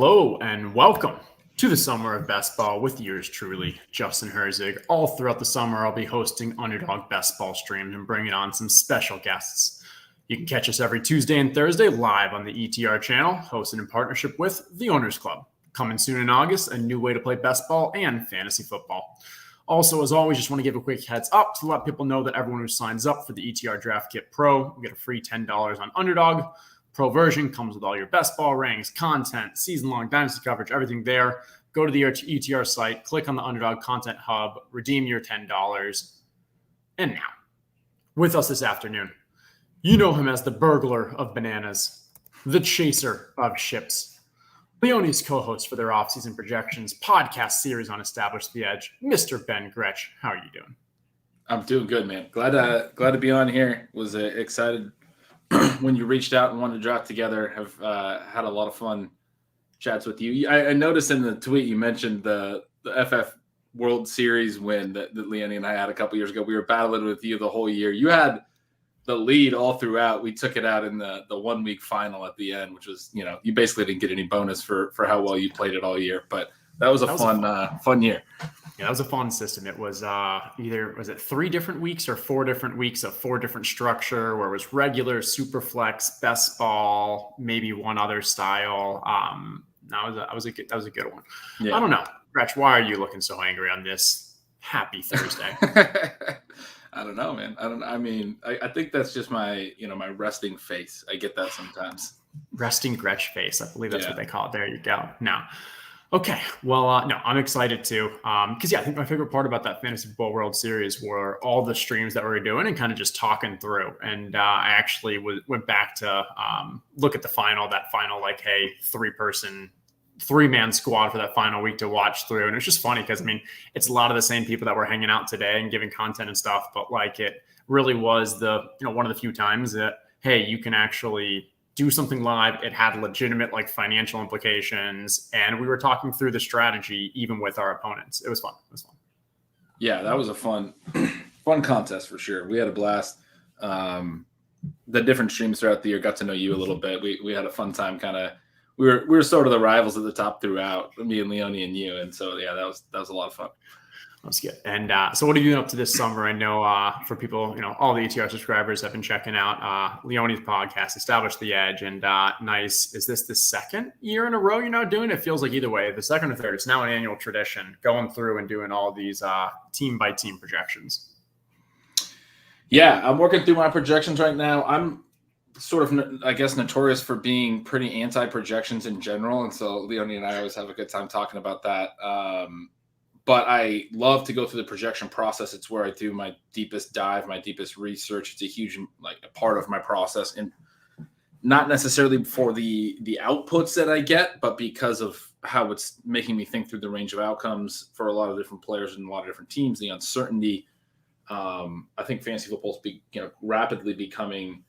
Hello and welcome to the Summer of Best Ball with yours truly, Justin Herzig. All throughout the summer, I'll be hosting Underdog Best Ball streams and bringing on some special guests. You can catch us every Tuesday and Thursday live on the ETR channel, hosted in partnership with the Owners Club. Coming soon in August, a new way to play best ball and fantasy football. Also, as always, just want to give a quick heads up to let people know that everyone who signs up for the ETR Draft Kit Pro will get a free $10 on Underdog. Pro version comes with all your best ball ranks, content, season-long dynasty coverage, everything there. Go to the ETR site, click on the Underdog Content Hub, redeem your $10. And now, with us this afternoon, you know him as the burglar of bananas, the chaser of ships, Leone's co-host for their offseason projections podcast series on Establish the Edge, Mr. Ben Gretch. How are you doing? I'm doing good, man. Glad to be on here. Was excited when you reached out and wanted to draft together. Have had a lot of fun chats with you. I noticed in the tweet you mentioned the FF World Series win that Leone and I had a couple years ago. We were battling with you the whole year. You had the lead all throughout. We took it out in the 1 week final at the end, which was, you basically didn't get any bonus for how well you played it all year. But that was a fun year. Yeah, that was a fun system. It was was it 3 different weeks or 4 different weeks of 4 different structure where it was regular, super flex, best ball, maybe one other style. That was a good one. Yeah. I don't know, Gretch, why are you looking so angry on this happy Thursday? I don't know, man. I think that's just my my resting face. I get that sometimes. Resting Gretch face. I believe that's what they call it. There you go. Now. Okay, well, no, I'm excited too. Because, I think my favorite part about that Fantasy Football World Series were all the streams that we were doing and kind of just talking through. And I actually went back to look at that final, like, hey, 3-man squad for that final week to watch through. And it's just funny because, it's a lot of the same people that were hanging out today and giving content and stuff. But, like, it really was one of the few times that, hey, you can actually do something live. It had legitimate financial implications, and we were talking through the strategy even with our opponents. It was fun. Yeah, that was a fun contest for sure. We had a blast. The different streams throughout the year, got to know you a little bit. We had a fun time. We were sort of the rivals at the top throughout, me and Leone and you, and so that was a lot of fun. That's good. And so what have you been up to this summer? I know for people, all the ETR subscribers have been checking out Leone's podcast, Establish the Edge. And nice. Is this the second year in a row you're now doing it? Feels like either way, the second or third. It's now an annual tradition going through and doing all these team-by-team projections. Yeah, I'm working through my projections right now. I'm sort of, I guess, notorious for being pretty anti-projections in general. And so Leone and I always have a good time talking about that. But I love to go through the projection process. It's where I do my deepest dive, my deepest research. It's a huge a part of my process, and not necessarily for the outputs that I get, but because of how it's making me think through the range of outcomes for a lot of different players and a lot of different teams. The uncertainty. I think fantasy football is rapidly becoming.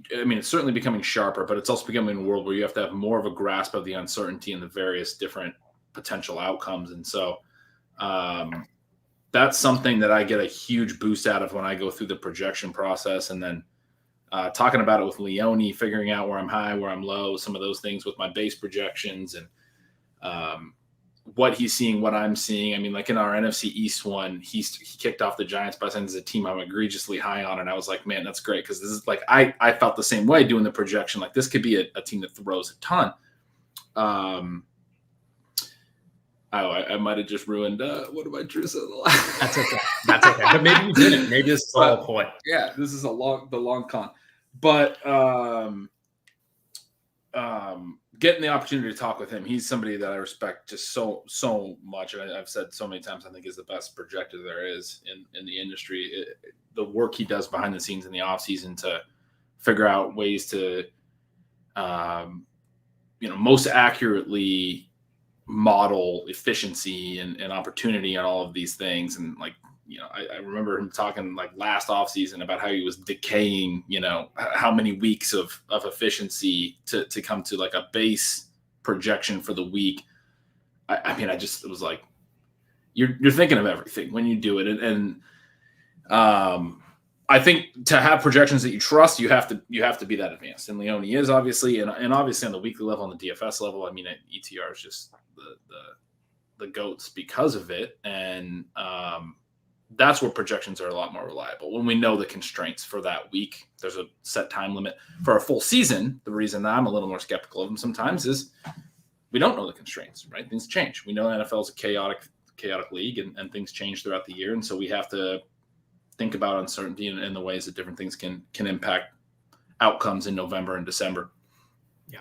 It's certainly becoming sharper, but it's also becoming a world where you have to have more of a grasp of the uncertainty and the various different potential outcomes. And so that's something that I get a huge boost out of when I go through the projection process, and then talking about it with Leone, figuring out where I'm high, where I'm low, some of those things with my base projections, and what he's seeing, what I'm seeing. In our NFC East one, he kicked off the Giants by saying there's a team I'm egregiously high on, and I was like, man, that's great, because this is I felt the same way doing the projection. This could be a team that throws a ton. I might have just ruined one of my truths of the last. That's okay. But maybe you didn't. Maybe this is the whole point. Yeah, this is the long con. But getting the opportunity to talk with him, he's somebody that I respect just so much. And I've said so many times, I think is the best projector there is in the industry. The work he does behind the scenes in the offseason to figure out ways to, most accurately model efficiency and opportunity on all of these things. And I remember him talking last offseason about how he was decaying, how many weeks of efficiency to come to a base projection for the week. It was you're thinking of everything when you do it. And I think to have projections that you trust, you have to be that advanced. And Leone is obviously, and obviously on the weekly level, on the DFS level. I mean, ETR is just the goats because of it, and that's where projections are a lot more reliable when we know the constraints for that week. There's a set time limit for a full season. The reason that I'm a little more skeptical of them sometimes is we don't know the constraints, right? Things change. We know NFL is a chaotic league, and things change throughout the year, and so we have to think about uncertainty in the ways that different things can impact outcomes in November and December. Yeah.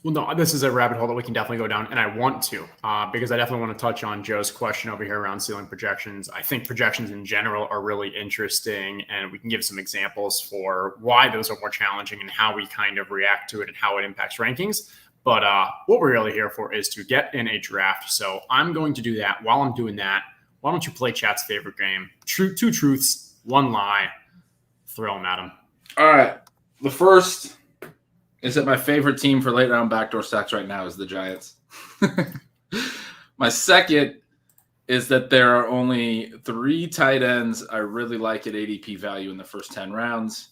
Well, no, this is a rabbit hole that we can definitely go down, and I want to because I definitely want to touch on Joe's question over here around ceiling projections. I think projections in general are really interesting, and we can give some examples for why those are more challenging and how we kind of react to it and how it impacts rankings. But what we're really here for is to get in a draft. So I'm going to do that. While I'm doing that, why don't you play chat's favorite game? Two truths, one lie. Throw them at them. All right. The first is that my favorite team for late round backdoor stacks right now is the Giants. My second is that there are only 3 tight ends I really like at ADP value in the first 10 rounds.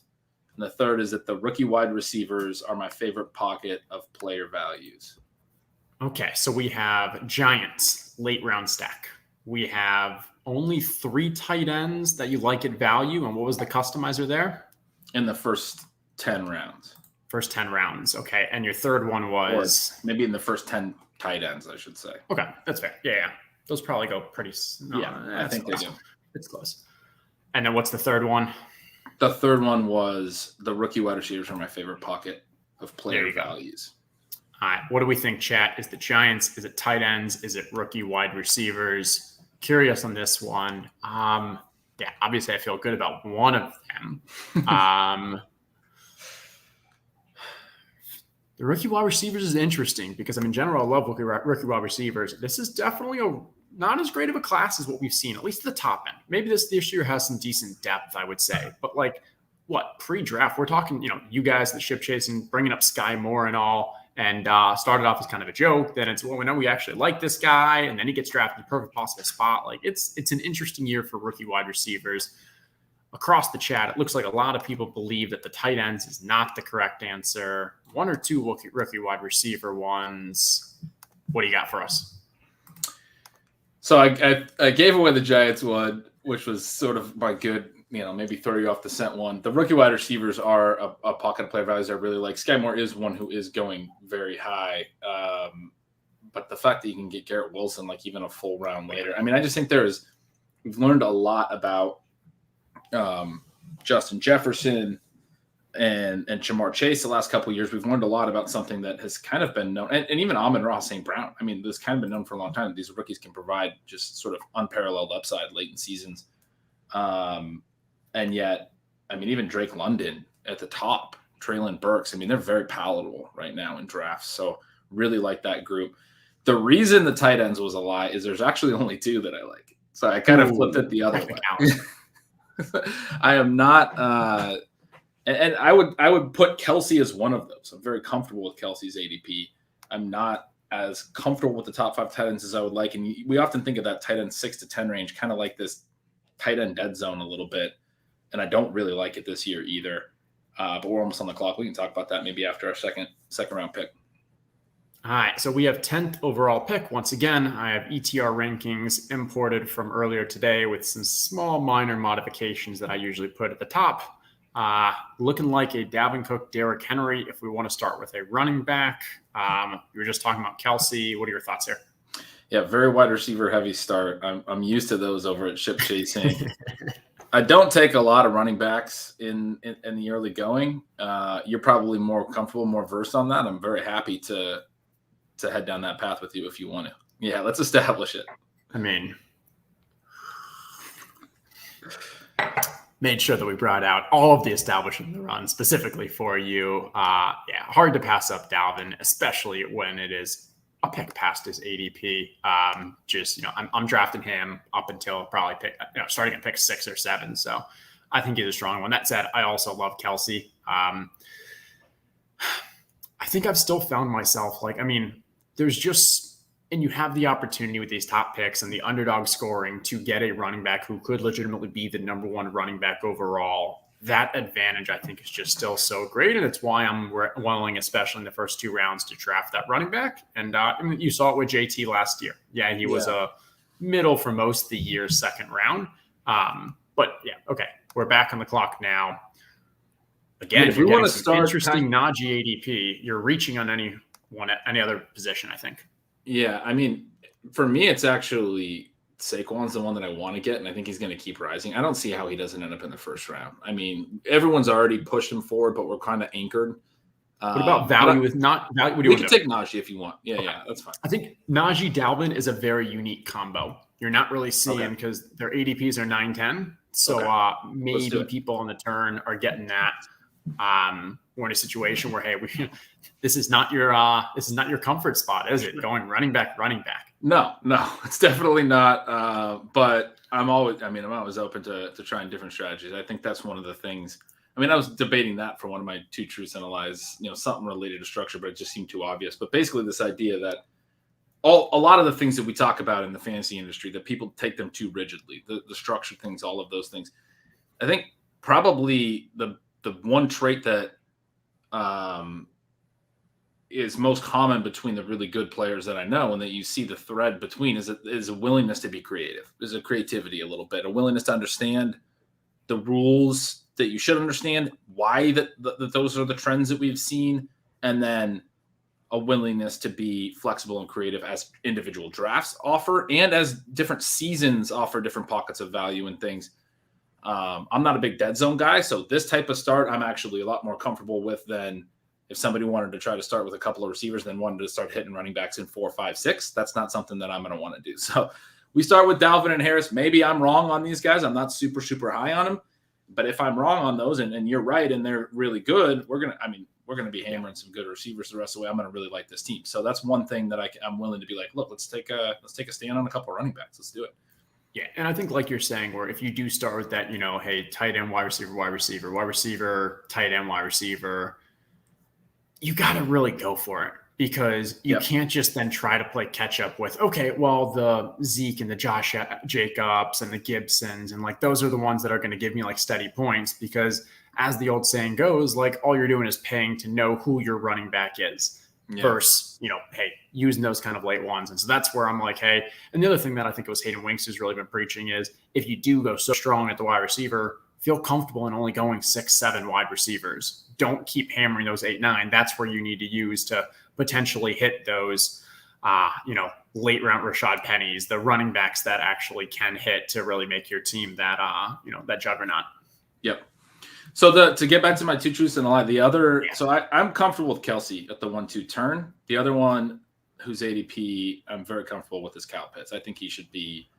And the third is that the rookie wide receivers are my favorite pocket of player values. Okay, so we have Giants, late round stack. We have only 3 tight ends that you like at value. And what was the customizer there? In the first 10 rounds. First 10 rounds. Okay. And your third one was? Or maybe in the first 10 tight ends, I should say. Okay. That's fair. Yeah. Those probably go pretty. I think close. they do. It's close. And then what's the third one? The third one was the rookie wide receivers are my favorite pocket of player values. All right. What do we think, chat? Is it Giants? Is it tight ends? Is it rookie wide receivers? Curious on this one. Yeah, obviously I feel good about one of them. The rookie wide receivers is interesting because, in general, I love rookie wide receivers. This is definitely not as great of a class as what we've seen, at least at the top end. Maybe this year has some decent depth, I would say. But, pre-draft, we're talking, you guys, the ship chasing, bringing up Sky Moore and all, and started off as kind of a joke. Then it's, we know we actually like this guy, and then he gets drafted in the perfect possible spot. It's an interesting year for rookie wide receivers. Across the chat, it looks like a lot of people believe that the tight ends is not the correct answer. 1 or 2 rookie wide receiver ones. What do you got for us? So I gave away the Giants one, which was sort of my good, maybe throw you off the scent one. The rookie wide receivers are a pocket of player values I really like. Sky Moore is one who is going very high. But the fact that you can get Garrett Wilson, even a full round later. I mean, I just think we've learned a lot about Justin Jefferson and Jamar Chase the last couple of years. We've learned a lot about something that has kind of been known, and even Amon-Ra St. Brown. I mean, this kind of been known for a long time that these rookies can provide just sort of unparalleled upside late in seasons. And yet, I mean, even Drake London at the top, Treylon Burks, I mean, they're very palatable right now in drafts. So really like that group. The reason the tight ends was a lie is there's actually only 2 that I like. So I kind of flipped it the other way. I am not and I would put Kelsey as one of those. I'm very comfortable with Kelsey's ADP. I'm not as comfortable with the top 5 tight ends as I would like. And we often think of that tight end 6 to 10 range, kind of like this tight end dead zone a little bit. And I don't really like it this year either. But we're almost on the clock. We can talk about that maybe after our second round pick. All right, so we have 10th overall pick. Once again, I have ETR rankings imported from earlier today with some small minor modifications that I usually put at the top. Looking like a Dalvin Cook, Derrick Henry if we want to start with a running back. We were just talking about Kelsey. What are your thoughts here? Yeah, very wide receiver heavy start. I'm used to those over at Ship Chasing. I don't take a lot of running backs in the early going. You're probably more comfortable, more versed on that. I'm very happy to head down that path with you if you want to. Yeah, let's establish it. I mean, made sure that we brought out all of the establishing the run specifically for you. Hard to pass up Dalvin, especially when it is a pick past his ADP. I'm drafting him up until probably starting at pick 6 or 7. So I think he's a strong one. That said, I also love Kelsey. I think I've still found myself there's just, and you have the opportunity with these top picks and the underdog scoring to get a running back who could legitimately be the number 1 running back overall. that advantage, I think, is just still so great. And it's why I'm willing, especially in the first 2 rounds, to draft that running back. And I mean, you saw it with JT last year. Yeah, he was a middle for most of the year, second round. But yeah, okay. We're back on the clock now. Again, if you want to start interesting Najee ADP, you're reaching on any other position, I think. Yeah, I mean, for me, it's actually Saquon's the one that I want to get, and I think he's going to keep rising. I don't see how he doesn't end up in the first round. I mean, everyone's already pushed him forward, but we're kind of anchored. What about value? With not value, we can take Najee if you want. Yeah, okay. Yeah, that's fine. I think Najee Dalvin is a very unique combo. You're not really seeing because their ADPs are 9-10. So maybe people on the turn are getting that. We're in a situation where, hey, this is not your comfort spot, is it? Going running back. No, it's definitely not. But I'm always open to trying different strategies. I think that's one of the things. I mean, I was debating that for one of my 2 truths and a lies, something related to structure, but it just seemed too obvious. But basically this idea that a lot of the things that we talk about in the fantasy industry, that people take them too rigidly, the structure things, all of those things. I think probably the one trait that is most common between the really good players that I know, and that you see the thread between, is a willingness to be creative. There's a creativity a little bit, a willingness to understand the rules that you should understand, why that those are the trends that we've seen, and then a willingness to be flexible and creative as individual drafts offer, and as different seasons offer different pockets of value and things. I'm not a big dead zone guy, so this type of start I'm actually a lot more comfortable with than if somebody wanted to try to start with a couple of receivers, then wanted to start hitting running backs in 4, 5, 6. That's not something that I'm going to want to do. So we start with Dalvin and Harris. Maybe I'm wrong on these guys. I'm not super, super high on them. But if I'm wrong on those and you're right and they're really good, we're going to be hammering some good receivers the rest of the way. I'm going to really like this team. So that's one thing that I'm willing to be like, look, let's take a stand on a couple of running backs. Let's do it. Yeah, and I think like you're saying, where if you do start with that, hey, tight end, wide receiver, tight end, wide receiver, you got to really go for it, because you can't just then try to play catch up with, okay, well, the Zeke and the Josh Jacobs and the Gibsons, and like those are the ones that are going to give me like steady points, because as the old saying goes, like all you're doing is paying to know who your running back is. Versus, hey, using those kind of late ones. And so that's where I'm like, hey, and the other thing that I think it was Hayden Winks has really been preaching is, if you do go so strong at the wide receiver, feel comfortable in only going 6, 7 wide receivers. Don't keep hammering those 8, 9. That's where you need to use to potentially hit those, late round Rashad Pennies, the running backs that actually can hit to really make your team that, that juggernaut. Yep. So to get back to my 2 truths and a lie, the other, so I'm comfortable with Kelsey at the 1-2 turn. The other one, whose ADP I'm very comfortable with, is Kyle Pitts. I think he should be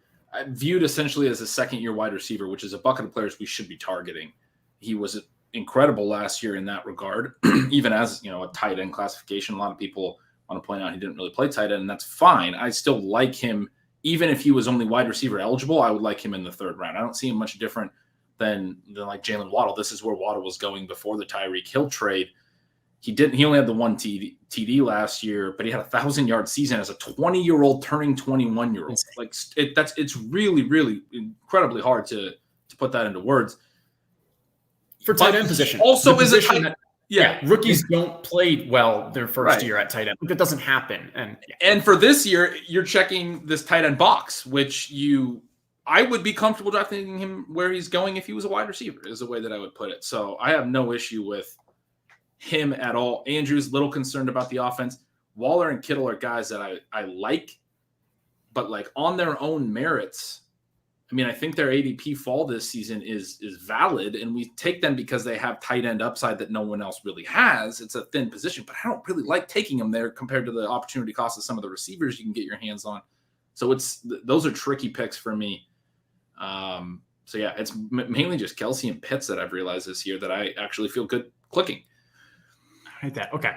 viewed essentially as a second-year wide receiver, which is a bucket of players we should be targeting. He was incredible last year in that regard, even as a tight end classification. A lot of people want to point out he didn't really play tight end, and that's fine. I still like him, even if he was only wide receiver eligible. I would like him in the 3rd round. I don't see him much different than like Jalen Waddle. This is where Waddle was going before the Tyreek Hill trade. He only had the 1 TD last year, but he had a 1,000-yard season as a 20-year-old turning 21-year-old. Like it's really, really incredibly hard to put that into words. For tight end position. Also is a tight end. Rookies don't play well their first year at tight end. That doesn't happen. And for this year, you're checking this tight end box, which I would be comfortable drafting him where he's going if he was a wide receiver, is the way that I would put it. So I have no issue with him at all. Andrew's a little concerned about the offense. Waller and Kittle are guys that I like, but like on their own merits, I mean, I think their ADP fall this season is valid, and we take them because they have tight end upside that no one else really has. It's a thin position, but I don't really like taking them there compared to the opportunity cost of some of the receivers you can get your hands on. So those are tricky picks for me. It's mainly just Kelsey and Pitts that I've realized this year that I actually feel good clicking. I hate that. Okay.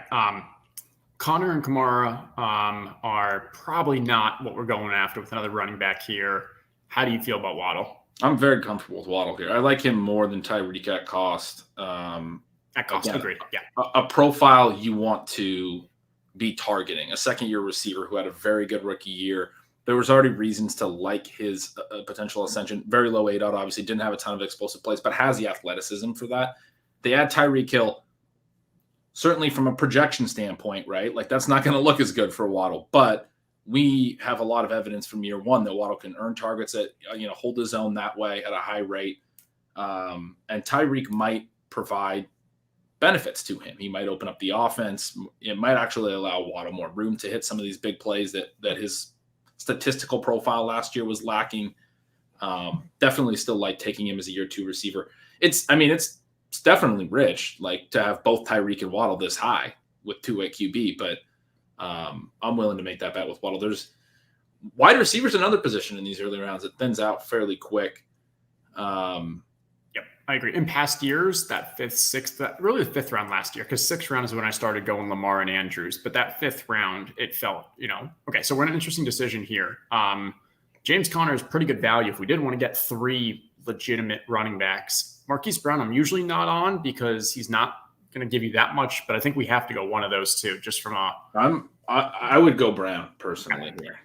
Connor and Kamara are probably not what we're going after with another running back here. How do you feel about Waddle? I'm very comfortable with Waddle here. I like him more than Tyreek at cost. At cost, agreed. Yeah. A profile you want to be targeting. A second-year receiver who had a very good rookie year, there was already reasons to like his potential ascension. Very low ADOT, obviously didn't have a ton of explosive plays, but has the athleticism for that. They add Tyreek Hill, certainly from a projection standpoint, right? Like that's not going to look as good for Waddle, but we have a lot of evidence from year one that Waddle can earn targets at, hold his own that way at a high rate. And Tyreek might provide benefits to him. He might open up the offense. It might actually allow Waddle more room to hit some of these big plays that his statistical profile last year was lacking. Definitely still like taking him as a year 2 receiver. It's definitely rich, like to have both Tyreek and Waddle this high with 2 at QB, but I'm willing to make that bet with Waddle. There's wide receivers, another position in these early rounds. It thins out fairly quick. Yep, I agree. In past years, that 5th, 6th, really the 5th round last year, because 6th round is when I started going Lamar and Andrews. But that 5th round, it felt, okay, so we're in an interesting decision here. James Conner is pretty good value. If we did want to get 3 legitimate running backs, Marquise Brown, I'm usually not on because he's not going to give you that much, but I think we have to go one of those two just from I would go Brown personally here.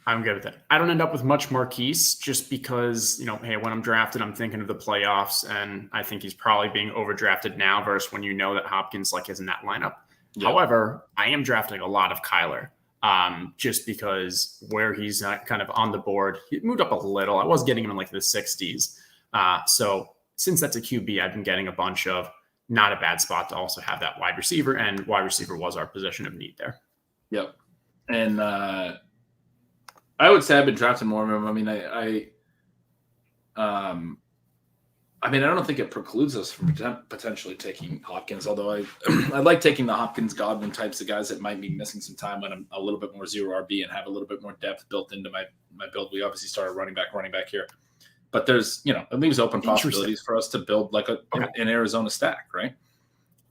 I'm good with it. I don't end up with much Marquise just because, hey, when I'm drafted, I'm thinking of the playoffs, and I think he's probably being overdrafted now versus when that Hopkins is in that lineup. Yep. However, I am drafting a lot of Kyler just because where he's kind of on the board, he moved up a little. I was getting him in like the 60s. So since that's a QB, I've been getting a bunch of. Not a bad spot to also have that wide receiver, and wide receiver was our position of need there. Yep. And I would say I've been drafting more of them. I mean, I don't think it precludes us from potentially taking Hopkins, although I like taking the Hopkins Godwin types of guys that might be missing some time when I'm a little bit more zero RB and have a little bit more depth built into my build. We obviously started running back here. But there's, it leaves open possibilities for us to build like an Arizona stack, right?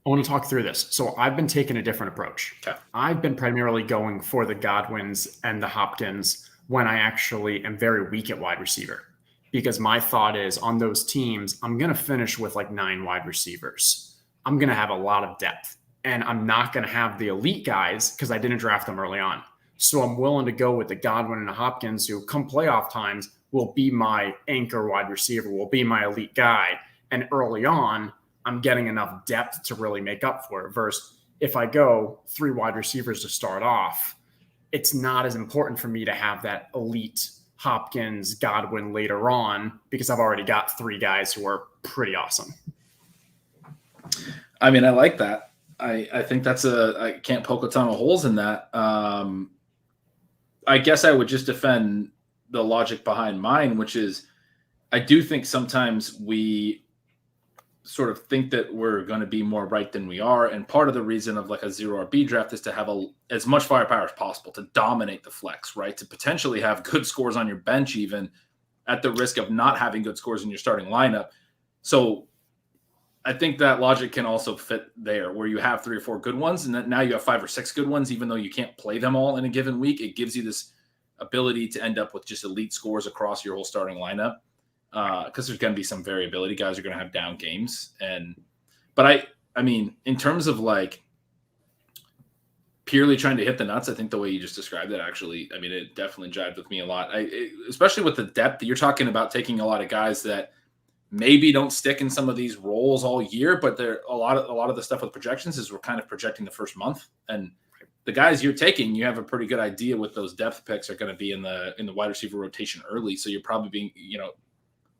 I want to talk through this. So I've been taking a different approach. Okay. I've been primarily going for the Godwins and the Hopkins when I actually am very weak at wide receiver. Because my thought is on those teams, I'm going to finish with like 9 wide receivers. I'm going to have a lot of depth. And I'm not going to have the elite guys because I didn't draft them early on. So I'm willing to go with the Godwin and the Hopkins who come playoff times will be my anchor wide receiver, will be my elite guy. And early on, I'm getting enough depth to really make up for it. Versus if I go 3 wide receivers to start off, it's not as important for me to have that elite Hopkins, Godwin later on because I've already got 3 guys who are pretty awesome. I mean, I like that. I think I can't poke a ton of holes in that. I guess I would just defend the logic behind mine, which is I do think sometimes we sort of think that we're going to be more right than we are. And part of the reason of like a 0 RB draft is to have as much firepower as possible to dominate the flex, right? To potentially have good scores on your bench, even at the risk of not having good scores in your starting lineup. So I think that logic can also fit there where you have 3 or 4 good ones and then now you have 5 or 6 good ones, even though you can't play them all in a given week. It gives you this ability to end up with just elite scores across your whole starting lineup because there's going to be some variability. Guys are going to have down games. But I mean, in terms of like purely trying to hit the nuts, I think the way you just described it, actually, I mean, it definitely jived with me a lot. Especially with the depth that you're talking about, taking a lot of guys that maybe don't stick in some of these roles all year, but there a lot of the stuff with projections is we're kind of projecting the first month. And the guys you're taking, you have a pretty good idea what those depth picks are going to be in the wide receiver rotation early. So you're probably being,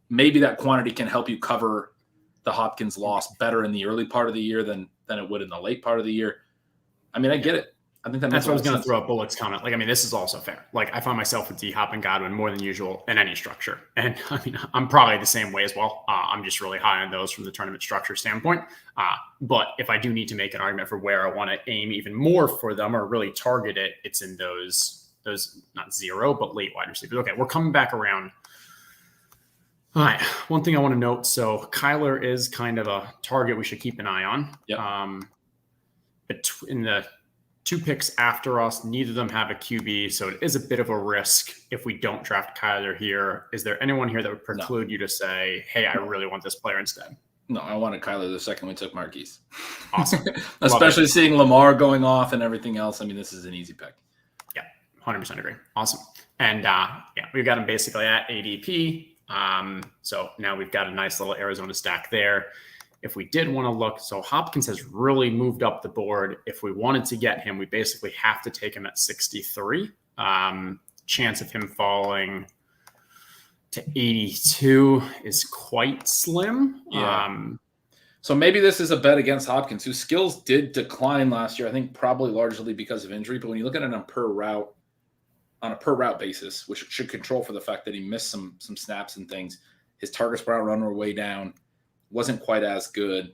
maybe that quantity can help you cover the Hopkins loss better in the early part of the year than it would in the late part of the year. I mean, I get it. I think that's what I was going to throw up Bullock's comment. Like, I mean, this is also fair. Like, I find myself with D-Hop and Godwin more than usual in any structure. And I mean, I'm probably the same way as well. I'm just really high on those from the tournament structure standpoint. But if I do need to make an argument for where I want to aim even more for them or really target it, it's in those not 0, but late wide receivers. Okay, we're coming back around. All right. One thing I want to note. So Kyler is kind of a target we should keep an eye on. Yep. In the 2 picks after us, neither of them have a QB, so it is a bit of a risk if we don't draft Kyler here. Is there anyone here that would preclude you to say, hey, I really want this player instead? No, I wanted Kyler the second we took Marquise. Awesome. Especially seeing Lamar going off and everything else. I mean, this is an easy pick. Yeah, 100% agree. Awesome. And we've got him basically at ADP. So now we've got a nice little Arizona stack there. If we did want to look, so Hopkins has really moved up the board. If we wanted to get him, we basically have to take him at 63. Chance of him falling to 82 is quite slim. Yeah. So maybe this is a bet against Hopkins, whose skills did decline last year. I think probably largely because of injury. But when you look at it on a per route basis, which should control for the fact that he missed some snaps and things, his targets per route run were way down. Wasn't quite as good.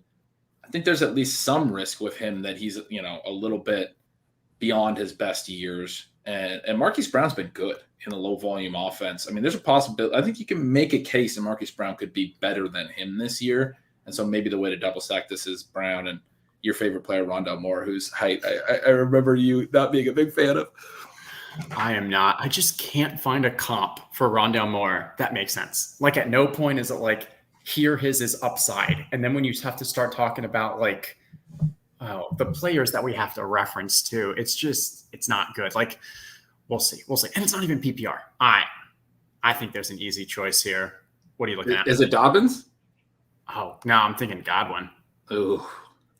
I think there's at least some risk with him that he's, a little bit beyond his best years. And Marquise Brown's been good in a low volume offense. I mean, there's a possibility. I think you can make a case that Marquise Brown could be better than him this year. And so maybe the way to double stack this is Brown and your favorite player, Rondale Moore, whose height I remember you not being a big fan of. I am not. I just can't find a comp for Rondale Moore that makes sense. Like, at no point is it like, here his is upside. And then when you have to start talking about the players that we have to reference to, it's not good. Like, we'll see. And it's not even PPR. I think there's an easy choice here. What are you looking at? Is it Dobbins? Oh, no, I'm thinking Godwin. Ooh,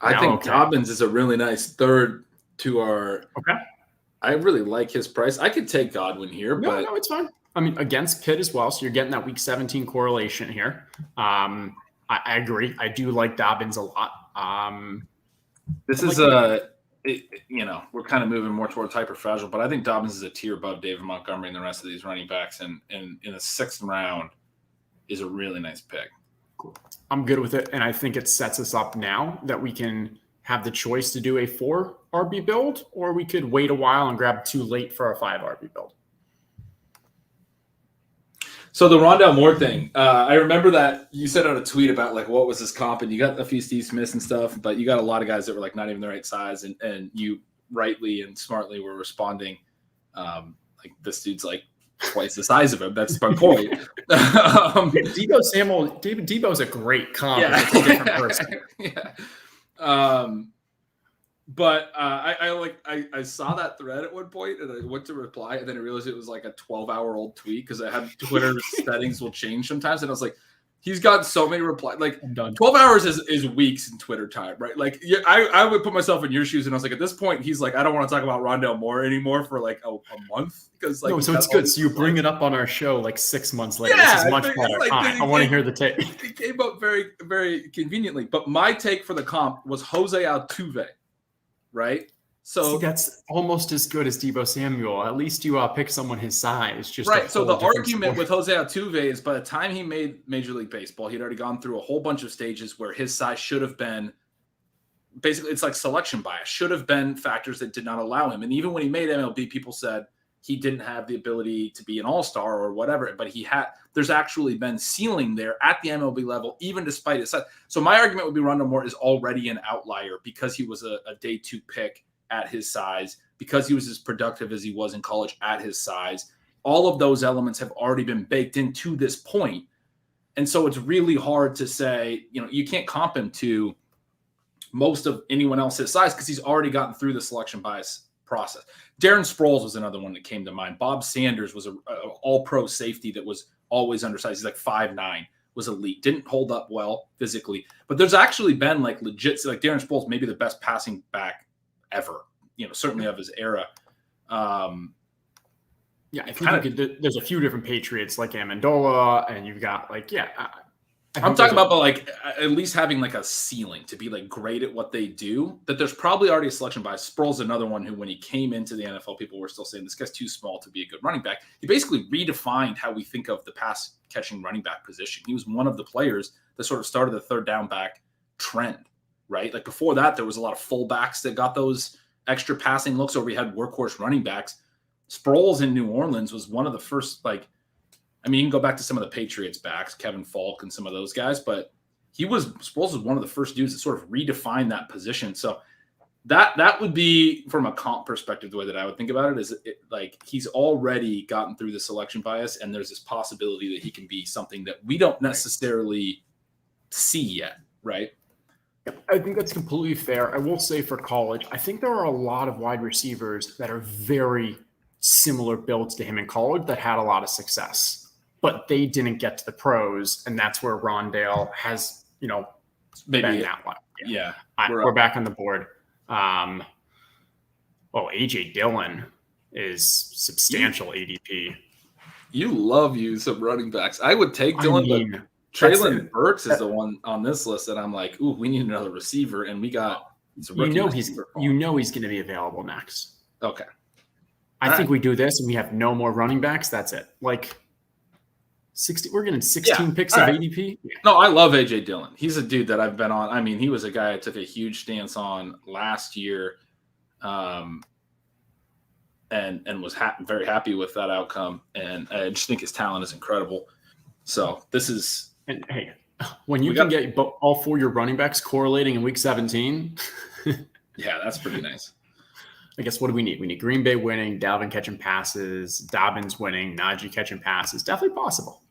I think Dobbins is a really nice third to our. Okay. I really like his price. I could take Godwin here, but no, it's fine. I mean, against Pitt as well, so you're getting that week 17 correlation here. I agree. I do like Dobbins a lot. This is we're kind of moving more towards hyper fragile, but I think Dobbins is a tier above David Montgomery and the rest of these running backs, and in the 6th round is a really nice pick. Cool. I'm good with it, and I think it sets us up now that we can have the choice to do a 4 RB build, or we could wait a while and grab too late for a 5 RB build. So the Rondale Moore thing, I remember that you said on a tweet about what was his comp, and you got a few Steve Smiths and stuff, but you got a lot of guys that were not even the right size, and you rightly and smartly were responding this dude's twice the size of him. That's my point. Debo's a great comp. Yeah. It's a different person. Yeah. But I saw that thread at one point, and I went to reply, and then I realized it was a 12-hour-old tweet because I had Twitter settings will change sometimes, and I was like, he's got so many replies. 12 hours is weeks in Twitter time, right? I would put myself in your shoes, and I was like, at this point, he's I don't want to talk about Rondale Moore anymore for a month because no, so it's good. So you bring it up on our show 6 months later. Yeah, this is much better. I want to hear the take. It came up very, very conveniently, but my take for the comp was Jose Altuve. Right. So that's almost as good as Deebo Samuel. At least you pick someone his size. Just right. So the argument with Jose Altuve is by the time he made Major League Baseball, he'd already gone through a whole bunch of stages where his size should have been basically, it's like selection bias, should have been factors that did not allow him. And even when he made MLB, people said he didn't have the ability to be an all-star or whatever, but there's actually been ceiling there at the MLB level, even despite his size. So my argument would be Rondale Moore is already an outlier because he was a day 2 pick at his size, because he was as productive as he was in college at his size. All of those elements have already been baked into this point. And so it's really hard to say, you can't comp him to most of anyone else's size because he's already gotten through the selection bias process. Darren Sproles was another one that came to mind. Bob Sanders was an all-pro safety that was always undersized. He's 5'9", was elite. Didn't hold up well physically. But there's actually been legit, Darren Sproles, maybe the best passing back ever, certainly of his era. I think there's a few different Patriots like Amendola, and you've got I'm talking about, at least having a ceiling to be great at what they do. That there's probably already a selection bias. Sproles another one who, when he came into the NFL, people were still saying this guy's too small to be a good running back. He basically redefined how we think of the pass catching running back position. He was one of the players that sort of started the third down back trend, right? Before that, there was a lot of fullbacks that got those extra passing looks, or we had workhorse running backs. Sproles in New Orleans was one of the first, you can go back to some of the Patriots backs, Kevin Falk and some of those guys, but Sproles was one of the first dudes that sort of redefined that position. So that would be, from a comp perspective, the way that I would think about it is he's already gotten through the selection bias, and there's this possibility that he can be something that we don't necessarily see yet, right? I think that's completely fair. I will say for college, I think there are a lot of wide receivers that are very similar builds to him in college that had a lot of success, but they didn't get to the pros. And that's where Rondale has, been that one. Yeah. We're back on the board. AJ Dillon is substantial ADP. You love you some running backs. I would take Dillon, but Traylon Burks is the one on this list that I'm like, ooh, we need another receiver, and we got. He's going to be available next. Okay. I think we do this and we have no more running backs. That's it. Like 60, we're getting 16 picks of ADP. Yeah. No, I love AJ Dillon. He's a dude that I've been on. I mean, he was a guy I took a huge stance on last year, and was very happy with that outcome. And I just think his talent is incredible. So this is. And hey, when you can get all 4 of your running backs correlating in week 17. Yeah, that's pretty nice. I guess what do we need? We need Green Bay winning, Dalvin catching passes, Dobbins winning, Najee catching passes. Definitely possible.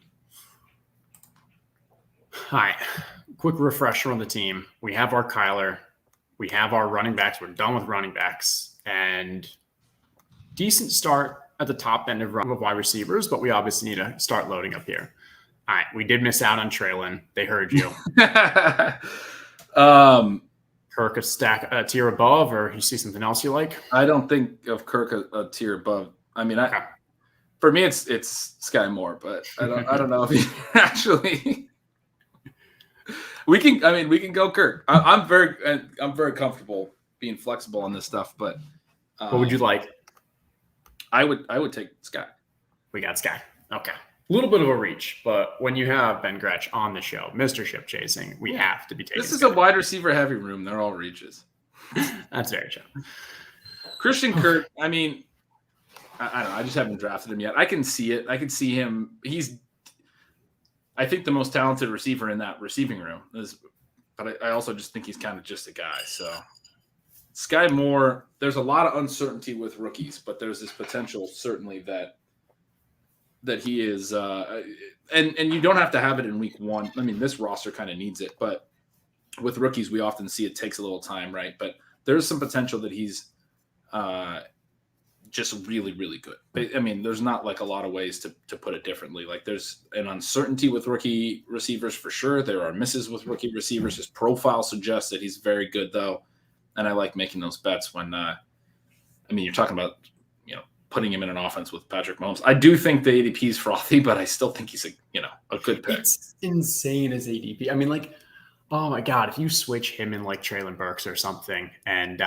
All right. Quick refresher on the team. We have our Kyler. We have our running backs. We're done with running backs. And decent start at the top end of wide receivers, but we obviously need to start loading up here. All right. We did miss out on Traylon. They heard you. Kirk a tier above, or you see something else you like? I don't think of Kirk a tier above. I mean, for me, it's Sky Moore, but I don't know if he actually. We can go Kirk. I'm very comfortable being flexible on this stuff, but what would you like? I would take Sky. We got Sky. Okay. A little bit of a reach, but when you have Ben Gretch on the show, Mr. Ship Chasing, we have to be taking. This is a wide receiver heavy room. They're all reaches. That's very true. Christian Kirk, I mean, I don't know. I just haven't drafted him yet. I can see it. I can see him. He's, I think, the most talented receiver in that receiving room. But I also just think he's kind of just a guy. So Sky Moore, there's a lot of uncertainty with rookies, but there's this potential certainly that he is, and you don't have to have it in week 1. I mean, this roster kind of needs it, but with rookies, we often see it takes a little time, right? But there's some potential that he's just really, really good. But, I mean, there's not like a lot of ways to put it differently. Like there's an uncertainty with rookie receivers for sure. There are misses with rookie receivers. His profile suggests that he's very good though. And I like making those bets when, you're talking about, putting him in an offense with Patrick Mahomes. I do think the ADP is frothy, but I still think he's a good pick. It's insane as ADP. I mean, like, oh my God, if you switch him in like Traylon Burks or something, and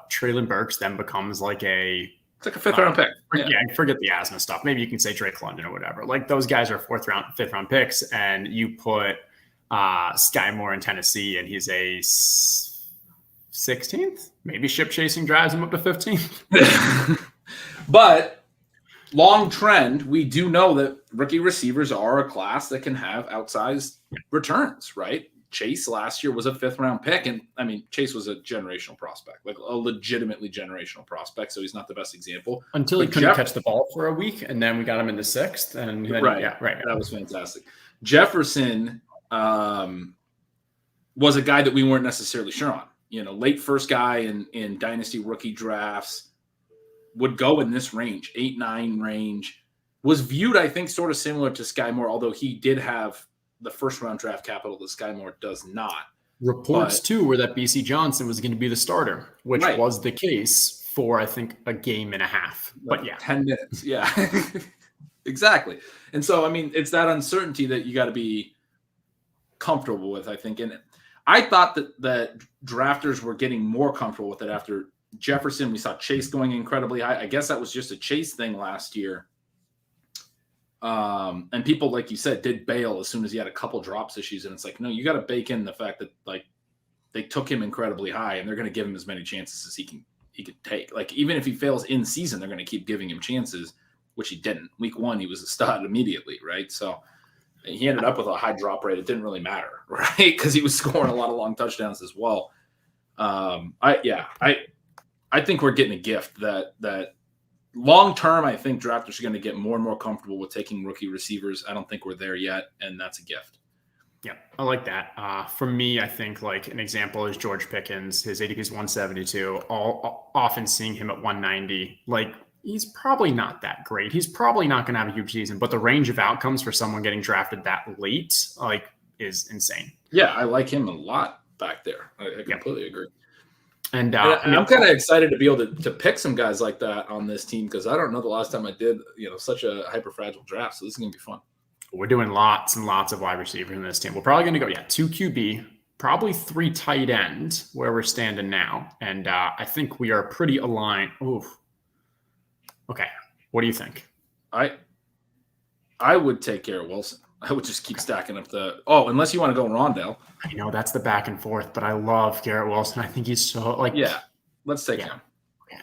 Traylon Burks then becomes like it's like a 5th round pick. Forget the asthma stuff. Maybe you can say Drake London or whatever. Like those guys are 4th round, 5th round picks, and you put Sky Moore in Tennessee, and he's a 16th. Maybe Ship Chasing drives him up to 15th. But long trend, we do know that rookie receivers are a class that can have outsized returns, right? Chase last year was a 5th round pick. And I mean, Chase was a generational prospect, like a legitimately generational prospect. So he's not the best example. Until he couldn't catch the ball for a week. And then we got him in the 6th. And then, right. That was fantastic. Jefferson was a guy that we weren't necessarily sure on. Late first guy in Dynasty rookie drafts. Would go in this range, 8-9 range, was viewed, I think, sort of similar to Sky Moore, although he did have the 1st round draft capital that Sky Moore does not. Reports, too, were that BC Johnson was going to be the starter, which was the case for, I think, a game and a half. But 10 minutes. Yeah, exactly. And so, I mean, it's that uncertainty that you got to be comfortable with, I think. And I thought that drafters were getting more comfortable with it after Jefferson. We saw Chase going incredibly high. I guess that was just a Chase thing last year. And people, like you said, did bail as soon as he had a couple drops issues. And it's like, no, you got to bake in the fact that like they took him incredibly high and they're going to give him as many chances as he can take. Like, even if he fails in season, they're going to keep giving him chances, which he didn't. Week 1, he was a stud immediately. Right. So he ended up with a high drop rate. It didn't really matter. Right. Cause he was scoring a lot of long touchdowns as well. I think we're getting a gift that long term, I think drafters are going to get more and more comfortable with taking rookie receivers. I don't think we're there yet, and that's a gift. Yeah, I like that. For me, I think like an example is George Pickens. His ADP is 172. Often seeing him at 190. Like He's probably not that great. He's probably not going to have a huge season, but the range of outcomes for someone getting drafted that late, like, is insane. Yeah, I like him a lot back there. I completely agree. And I'm kind of excited to be able to pick some guys like that on this team because I don't know the last time I did, such a hyper fragile draft. So this is going to be fun. We're doing lots and lots of wide receivers in this team. We're probably going to go, 2 QB, probably 3 tight end where we're standing now. And I think we are pretty aligned. Oof. Okay. What do you think? I would take Garrett Wilson. I would just keep stacking up unless you want to go Rondale. I know that's the back and forth, but I love Garrett Wilson. I think he's so let's take him.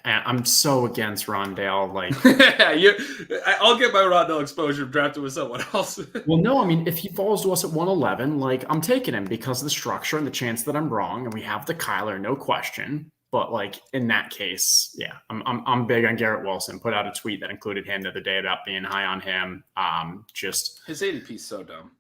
I'm so against Rondale. I'll get my Rondale exposure drafted with someone else. Well, no, I mean, if he falls to us at 111, I'm taking him because of the structure and the chance that I'm wrong, and we have the Kyler, no question. But in that case, I'm big on Garrett Wilson. Put out a tweet that included him the other day about being high on him. Just his ADP is so dumb.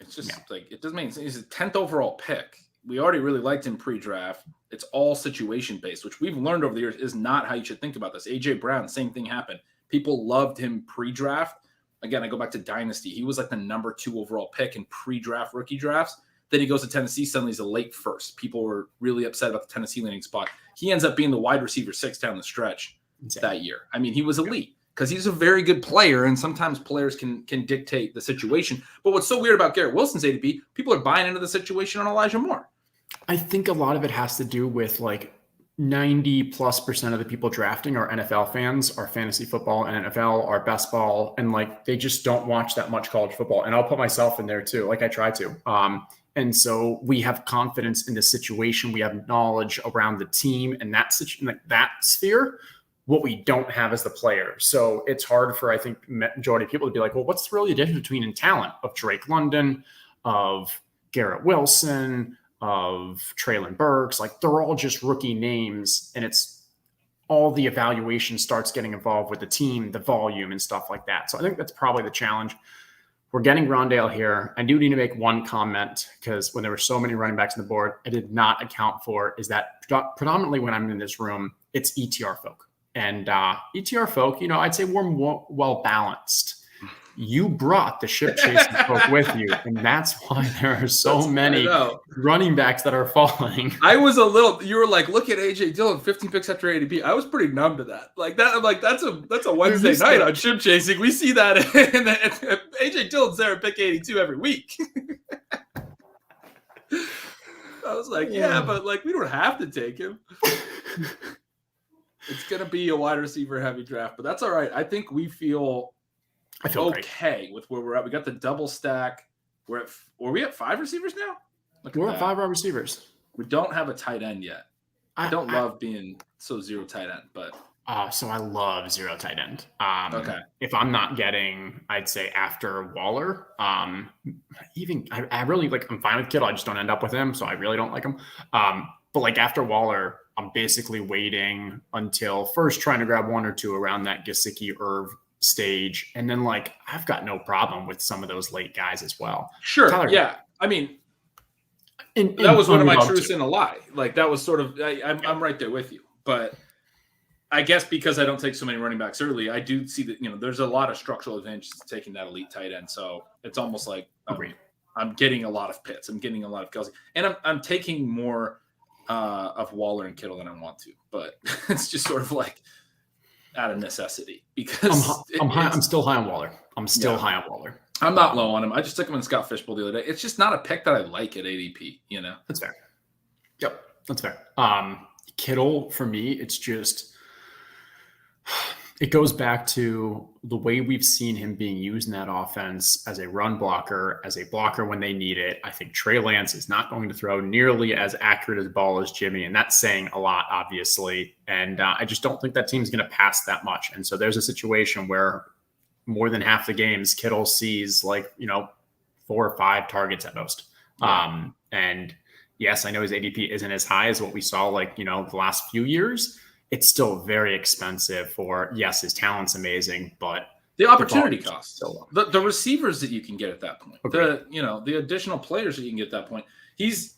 It's just it doesn't make sense. He's a 10th overall pick. We already really liked him pre-draft. It's all situation based, which we've learned over the years is not how you should think about this. AJ Brown, same thing happened. People loved him pre-draft. Again, I go back to Dynasty. He was like the number 2 overall pick in pre-draft rookie drafts. Then he goes to Tennessee. Suddenly he's a late first. People were really upset about the Tennessee landing spot. He ends up being the wide receiver 6 down the stretch that year. I mean, he was elite because he's a very good player, and sometimes players can dictate the situation. But what's so weird about Garrett Wilson's ADP, people are buying into the situation on Elijah Moore. I think a lot of it has to do with 90+% of the people drafting are NFL fans, are fantasy football and NFL, are best ball, and they just don't watch that much college football. And I'll put myself in there too. I try to. And so we have confidence in the situation. We have knowledge around the team and that sphere. What we don't have is the player. So it's hard for, I think, majority of people to be like, well, what's really the difference between in talent of Drake London, of Garrett Wilson, of Traylon Burks? They're all just rookie names. And it's all the evaluation starts getting involved with the team, the volume and stuff like that. So I think that's probably the challenge. We're getting Rondale here. I do need to make one comment because when there were so many running backs on the board, I did not account for is that predominantly when I'm in this room, it's ETR folk. And ETR folk, I'd say we're more well-balanced. You brought the ship chasing folk with you, and that's why there are so many running backs that are falling. I was you were like, look at AJ Dillon, 15 picks after ADP. I was pretty numb to that. I'm like, that's a Wednesday night on ship chasing. We see that, and AJ Dillon's there at pick 82 every week. I was like, but we don't have to take him. It's going to be a wide receiver heavy draft, but that's all right. I think I feel okay with where we're at. We got the double stack. Were we at 5 receivers now? We're at 5 wide receivers. We don't have a tight end yet. I don't love being so 0 tight end, but so I love 0 tight end. Okay. If I'm not getting, I'd say after Waller, I really I'm fine with Kittle. I just don't end up with him, so I really don't like him. But after Waller, I'm basically waiting until first trying to grab 1 or 2 around that Gesicki-Irv stage. And then I've got no problem with some of those late guys as well. Sure. Tyler, I mean, that was one of my truths in a lie. That was sort of, I'm right there with you. But I guess because I don't take so many running backs early, I do see that, there's a lot of structural advantages to taking that elite tight end. So it's almost like I'm getting a lot of Pitts. I'm getting a lot of Kelsey. And I'm taking more of Waller and Kittle than I want to. But it's just sort of out of necessity because I'm still high on Waller. High on Waller. I'm not low on him. I just took him in Scott Fishbowl the other day. It's just not a pick that I like at ADP, That's fair. Yep, that's fair. Kittle, for me, it's just it goes back to the way we've seen him being used in that offense as a run blocker, as a blocker when they need it. I think Trey Lance is not going to throw nearly as accurate a ball as Jimmy, and that's saying a lot, obviously. And I just don't think that team's going to pass that much. And so there's a situation where more than half the games, Kittle sees 4 or 5 targets at most. Yeah. And yes, I know his ADP isn't as high as what we saw the last few years. It's still very expensive for, yes, his talent's amazing, but the opportunity cost, the receivers that you can get at that point, the additional players that you can get at that point. He's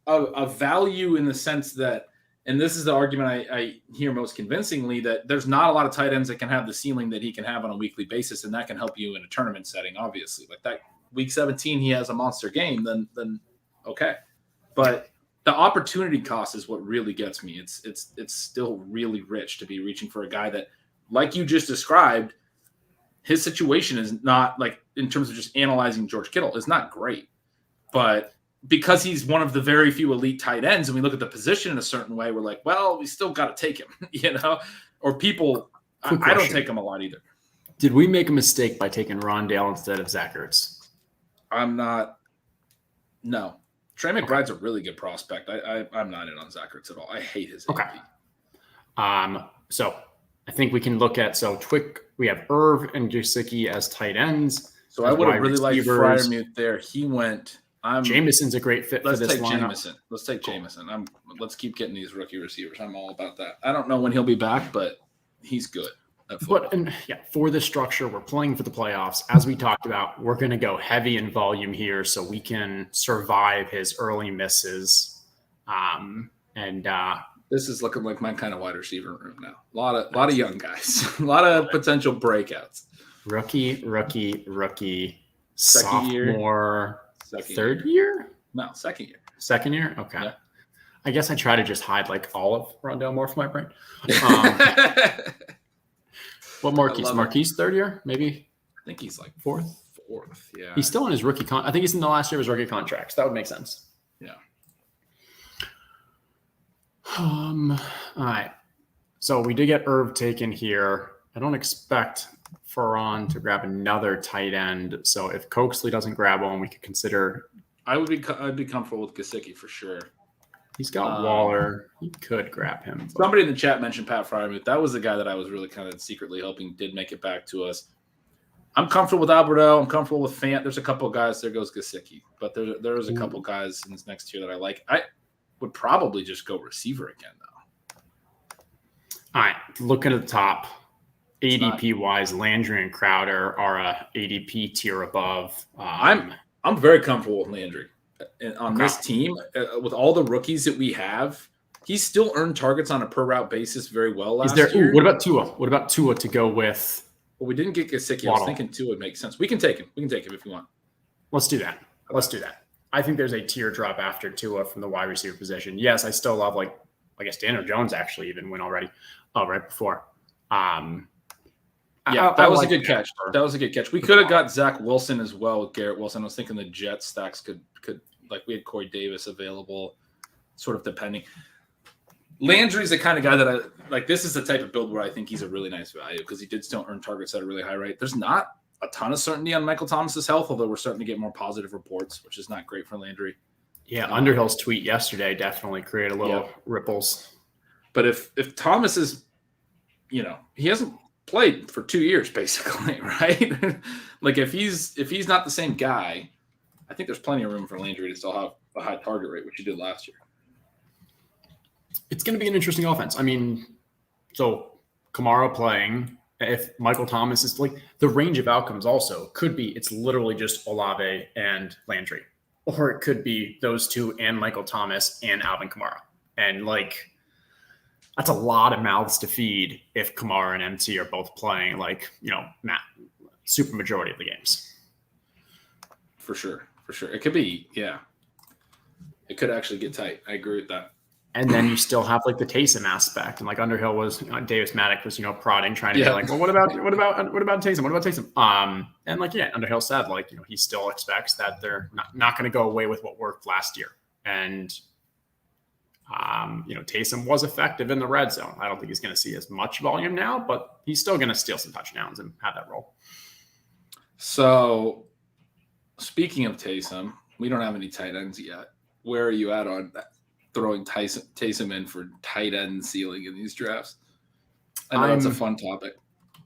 a value in the sense that and this is the argument I hear most convincingly, that there's not a lot of tight ends that can have the ceiling that he can have on a weekly basis, and that can help you in a tournament setting, obviously. Like that week 17, he has a monster game, then okay. But the opportunity cost is what really gets me. It's still really rich to be reaching for a guy that, like you just described, his situation is not, like, in terms of just analyzing George Kittle, is not great. But because he's one of the very few elite tight ends, and we look at the position in a certain way, we're like, well, we still got to take him, Or people, I don't take him a lot either. Did we make a mistake by taking Rondale instead of Zach Ertz? No. Trey McBride's a really good prospect. I'm not in on Zach Ertz at all. I hate his Okay. AP. So I think we can look at we have Irv and Gesicki as tight ends. So I would have really liked Freiermuth there. He went. Jameson's a great fit for this lineup. Let's take Jameson. Let's keep getting these rookie receivers. I'm all about that. I don't know when he'll be back, but he's good. For the structure, we're playing for the playoffs. As we talked about, we're going to go heavy in volume here so we can survive his early misses. This is looking like my kind of wide receiver room now. A lot of young guys, a lot of potential breakouts. Rookie, Second sophomore, third year? No, second year. Second year? Okay. Yeah. I guess I try to just hide like all of Rondale Moore from my brain. What Marquise? Marquise third year, maybe? I think he's like fourth, yeah. He's still in his rookie I think he's in the last year of his rookie contract. So that would make sense. Yeah. All right. So we did get Irv taken here. I don't expect Ferron to grab another tight end. So if Coaxley doesn't grab one, we could consider. I'd be comfortable with Gesicki for sure. He's got Waller. He could grab him. Somebody in the chat mentioned Pat Freiermuth. That was the guy that I was really kind of secretly hoping did make it back to us. I'm comfortable with Alberto. I'm comfortable with Fant. There's a couple of guys. There goes Gesicki. But there's a couple guys in this next tier that I like. I would probably just go receiver again, though. All right. Looking at the top, ADP-wise, Landry and Crowder are a ADP tier above. I'm very comfortable with Landry. On this team, with all the rookies that we have, he's still earned targets on a per route basis very well last year. What about Tua? What about Tua to go with? Well, we didn't get Gesicki. I was thinking Tua would make sense. We can take him. If you want. Let's do that. I think there's a tier drop after Tua from the wide receiver position. Yes, I still love, like, I guess Daniel Jones actually even went already right before. That was a good catch. That was a good catch. We could have got Zach Wilson as well with Garrett Wilson. I was thinking the Jet stacks could like, we had Corey Davis available, sort of depending. Landry's the kind of guy that I like. This is the type of build where I think he's a really nice value because he did still earn targets at a really high rate. There's not a ton of certainty on Michael Thomas's health, although we're starting to get more positive reports, which is not great for Landry. Yeah, Underhill's tweet yesterday definitely created a little ripples. But if Thomas is, he hasn't played for 2 years basically, right? Like if he's not the same guy, I think there's plenty of room for Landry to still have a high target rate, which he did last year. It's going to be an interesting offense. I mean, so Kamara playing, if Michael Thomas is like, the range of outcomes also could be, it's literally just Olave and Landry, or it could be those two and Michael Thomas and Alvin Kamara. And like, that's a lot of mouths to feed if Kamara and MT are both playing, like, super majority of the games. For sure. It could be, it could actually get tight. I agree with that. And then you still have like the Taysom aspect, and like Underhill was, Davis Maddock was, prodding, trying to be like, well, what about Taysom? What about Taysom? And like, Underhill said, like, he still expects that they're not going to go away with what worked last year. And, Taysom was effective in the red zone. I don't think he's going to see as much volume now, but he's still going to steal some touchdowns and have that role. So, speaking of Taysom, we don't have any tight ends yet. Where are you at on throwing Taysom in for tight end ceiling in these drafts? I know it's a fun topic.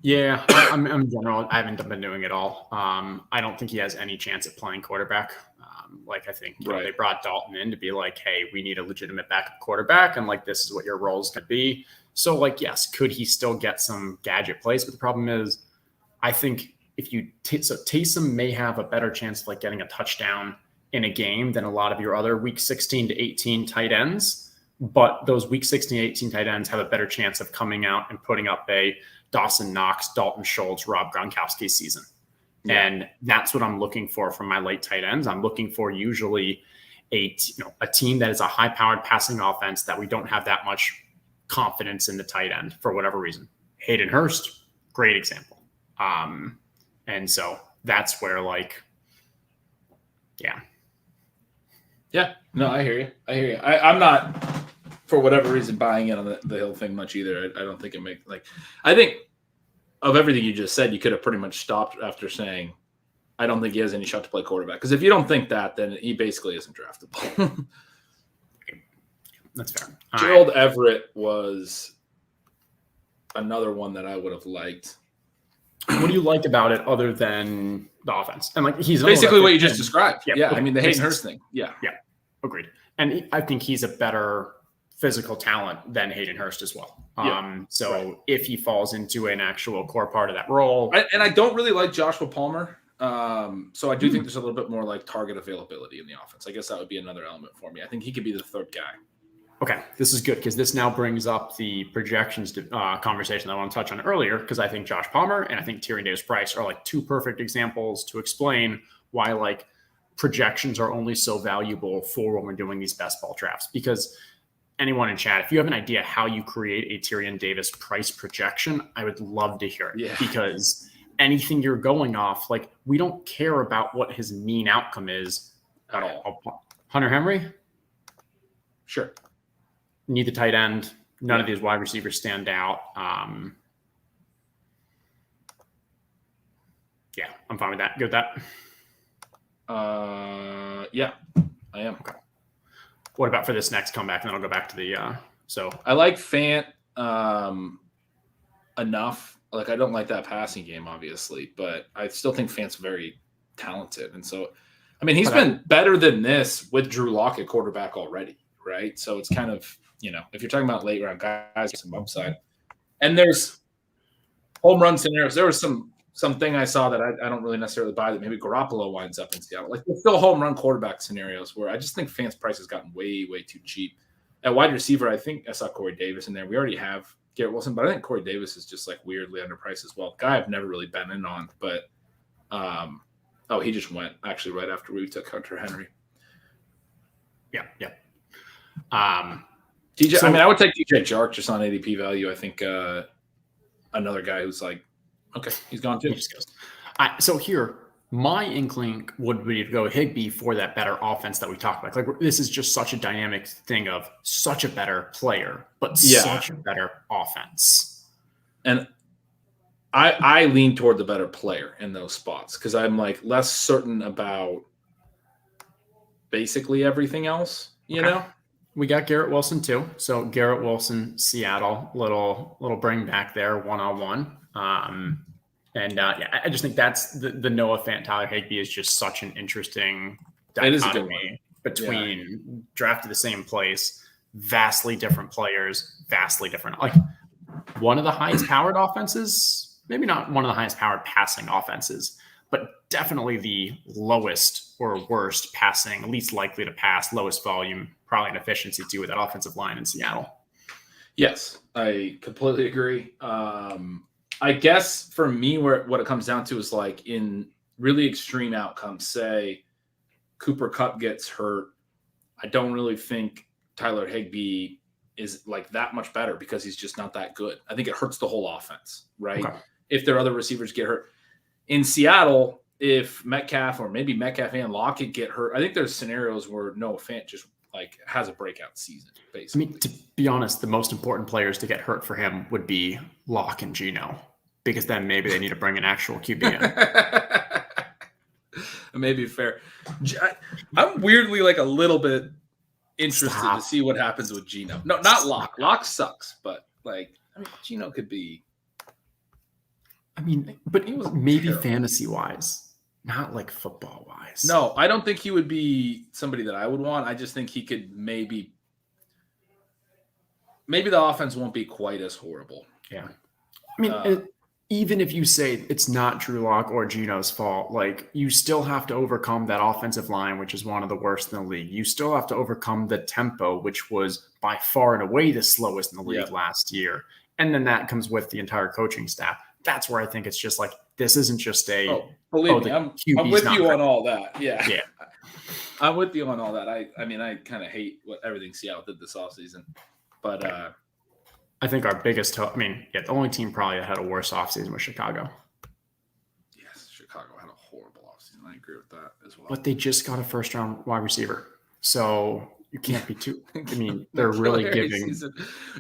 Yeah, I'm in general, I haven't been doing it all. I don't think he has any chance at playing quarterback. I think they brought Dalton in to be like, hey, we need a legitimate backup quarterback, and like, this is what your role is going to be. So like, yes, could he still get some gadget plays? But the problem is, I think if you so Taysom may have a better chance of like getting a touchdown in a game than a lot of your other week 16 to 18 tight ends. but those week 16, 18 tight ends have a better chance of coming out and putting up a Dawson Knox, Dalton Schultz, Rob Gronkowski season. Yeah. And that's what I'm looking for from my late tight ends. I'm looking for usually a team that is a high-powered passing offense that we don't have that much confidence in the tight end for whatever reason. Hayden Hurst, great example. And so that's where yeah. Yeah, no, I hear you. I'm not, for whatever reason, buying in on the Hill thing much either. I don't think it makes I think of everything you just said, you could have pretty much stopped after saying, I don't think he has any shot to play quarterback. Because if you don't think that, then he basically isn't draftable. That's fair. Gerald Everett was another one that I would have liked. What do you like about it other than the offense? And he's basically what you just described. Yeah. Okay. I mean, the Hayden Hurst thing. Yeah. Agreed. And I think he's a better physical talent than Hayden Hurst as well. If he falls into an actual core part of that role. And I don't really like Joshua Palmer. So I do think there's a little bit more target availability in the offense. I guess that would be another element for me. I think he could be the third guy. Okay, this is good because this now brings up the projections conversation that I want to touch on earlier, because I think Josh Palmer and I think Tyrion Davis-Price are two perfect examples to explain why projections are only so valuable for when we're doing these best ball drafts. Because anyone in chat, if you have an idea how you create a Tyrion Davis-Price projection, I would love to hear it. Yeah. Because anything you're going off, we don't care about what his mean outcome is at all. Hunter Henry? Sure. Need the tight end. None of these wide receivers stand out. I'm fine with that. Good with that. Yeah, I am. Okay. What about for this next comeback? And then I'll go back to the I like Fant enough. I don't like that passing game, obviously, but I still think Fant's very talented. And so, I mean, he's been better than this with Drew Lock at quarterback already, right? So it's kind of, if you're talking about late round guys, some upside. And there's home run scenarios. There was something I saw that I don't really necessarily buy, that maybe Garoppolo winds up in Seattle. There's still home run quarterback scenarios where I just think Fant's price has gotten way, way too cheap. At wide receiver, I think I saw Corey Davis in there. We already have Garrett Wilson, but I think Corey Davis is just weirdly underpriced as well. Guy I've never really been in on, but he just went actually right after we took Hunter Henry. Yeah. DJ, so, I would take DJ Jark just on ADP value. I think another guy who's okay, he's gone too. He just goes. So here, my inkling would be to go Higbee for that better offense that we talked about. This is just such a dynamic thing of such a better player, but such a better offense. And I lean toward the better player in those spots because I'm less certain about basically everything else, you know? We got Garrett Wilson too. So Garrett Wilson, Seattle, little bring back there 1-on-1. I just think that's the Noah Fant, Tyler Higbee is just such an interesting dichotomy between drafted the same place, vastly different players, vastly different. One of the highest powered offenses, maybe not one of the highest powered passing offenses, but definitely the lowest or worst passing, least likely to pass, lowest volume, probably an efficiency too with that offensive line in Seattle. Yes, I completely agree. I guess for me, what it comes down to is in really extreme outcomes, say Cooper Kupp gets hurt. I don't really think Tyler Higbee is that much better because he's just not that good. I think it hurts the whole offense, right? Okay. If their other receivers get hurt. In Seattle, if Metcalf or maybe Metcalf and Lockett get hurt, I think there's scenarios where Noah Fant just has a breakout season, basically. I mean, to be honest, the most important players to get hurt for him would be Locke and Geno, because then maybe they need to bring an actual QB in. Maybe fair. I'm weirdly a little bit interested to see what happens with Geno. No, not Locke. Locke sucks, but Geno could be. But he was maybe fantasy wise, not football wise. No, I don't think he would be somebody that I would want. I just think he could maybe the offense won't be quite as horrible. Yeah. even if you say it's not Drew Lock or Geno's fault, like you still have to overcome that offensive line, which is one of the worst in the league. You still have to overcome the tempo, which was by far and away the slowest in the league last year. And then that comes with the entire coaching staff. That's where I think it's just like, this isn't just believe me, I'm with you on all that. Yeah. I'm with you on all that. I mean, I kind of hate what everything Seattle did this offseason. But I think our biggest the only team probably that had a worse offseason was Chicago. Yes, Chicago had a horrible offseason. I agree with that as well. But they just got a first-round wide receiver. So you can't be too – I mean, they're really giving – season.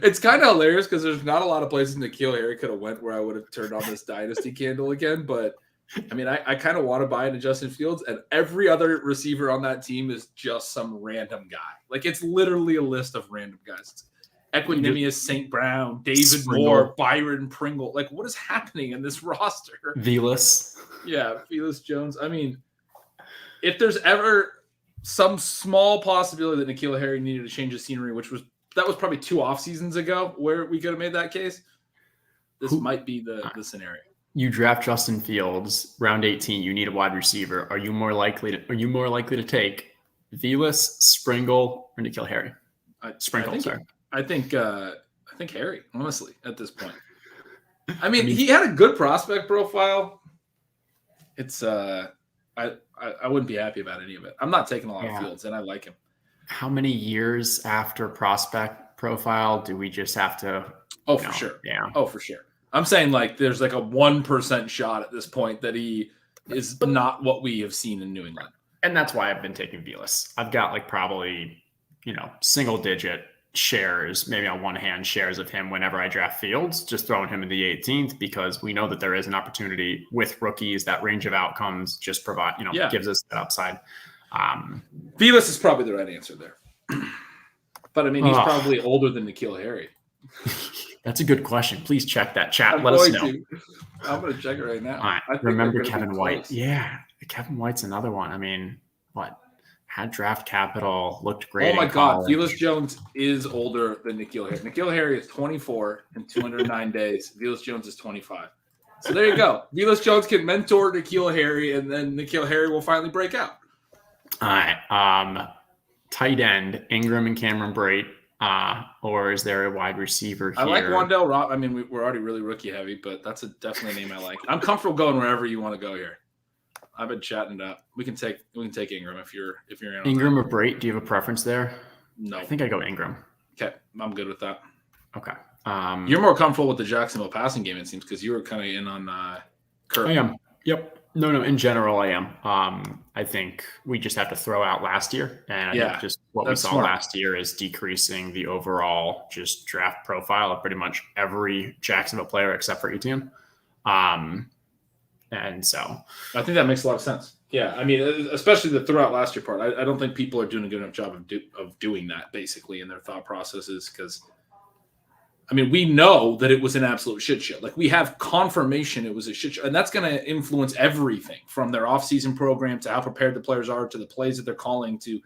It's kind of hilarious because there's not a lot of places N'Keal Harry could have went where I would have turned on this dynasty candle again. But, I mean, I kind of want to buy into Justin Fields. And every other receiver on that team is just some random guy. Like, it's literally a list of random guys. Equinemius, St. Brown, David Springle. Moore, Byron Pringle. Like, what is happening in this roster? Velas. Yeah, Velas Jones. I mean, if there's ever some small possibility that N'Keal Harry needed to change his scenery, that was probably 2 off seasons ago where we could have made that case, this might be the scenario. You draft Justin Fields, round 18, you need a wide receiver. Are you more likely to take Velas, Springle, or N'Keal Harry? Sprinkle, sorry. I think Harry, honestly, at this point. I mean, he had a good prospect profile. It's I wouldn't be happy about any of it. I'm not taking a lot of Fields, and I like him. How many years after prospect profile do we just have to? Oh, for sure. Yeah. Oh, for sure. I'm saying like there's like a 1% shot at this point that he is not what we have seen in New England. And that's why I've been taking Velas. I've got like probably, single digit shares, maybe on one hand shares of him whenever I draft Fields, just throwing him in the 18th because we know that there is an opportunity with rookies. That range of outcomes just gives us that upside. Velas is probably the right answer there. But I mean, he's probably older than N'Keal Harry. That's a good question. Please check that chat. Let us know. I'm going to check it right now. All right. Remember Kevin White. Yeah. Kevin White's another one. I mean, had draft capital, looked great. Oh my God. Velas Jones is older than N'Keal Harry. N'Keal Harry is 24 in 209 days. Velas Jones is 25. So there you go. Velas Jones can mentor N'Keal Harry, and then N'Keal Harry will finally break out. All right. Tight end, Ingram and Cameron Brate. Or is there a wide receiver here? I like Wan'Dale Robb. I mean, we're already really rookie heavy, but that's definitely a name I like. I'm comfortable going wherever you want to go here. I've been chatting it up. We can take Ingram if you're in on Ingram or Brate. Do you have a preference there? No. I think I go Ingram. Okay, I'm good with that. Okay. You're more comfortable with the Jacksonville passing game, it seems, because you were kind of in on Kirk. I am. Yep. No. In general, I am. I think we just have to throw out last year, and I think just what we saw last year is decreasing the overall just draft profile of pretty much every Jacksonville player except for Etienne. And so I think that makes a lot of sense. Yeah, I mean, especially the throughout last year part. I don't think people are doing a good enough job of doing that basically in their thought processes because. I mean, we know that it was an absolute shit show. Like, we have confirmation it was a shit show. And that's going to influence everything from their offseason program to how prepared the players are to the plays that they're calling to,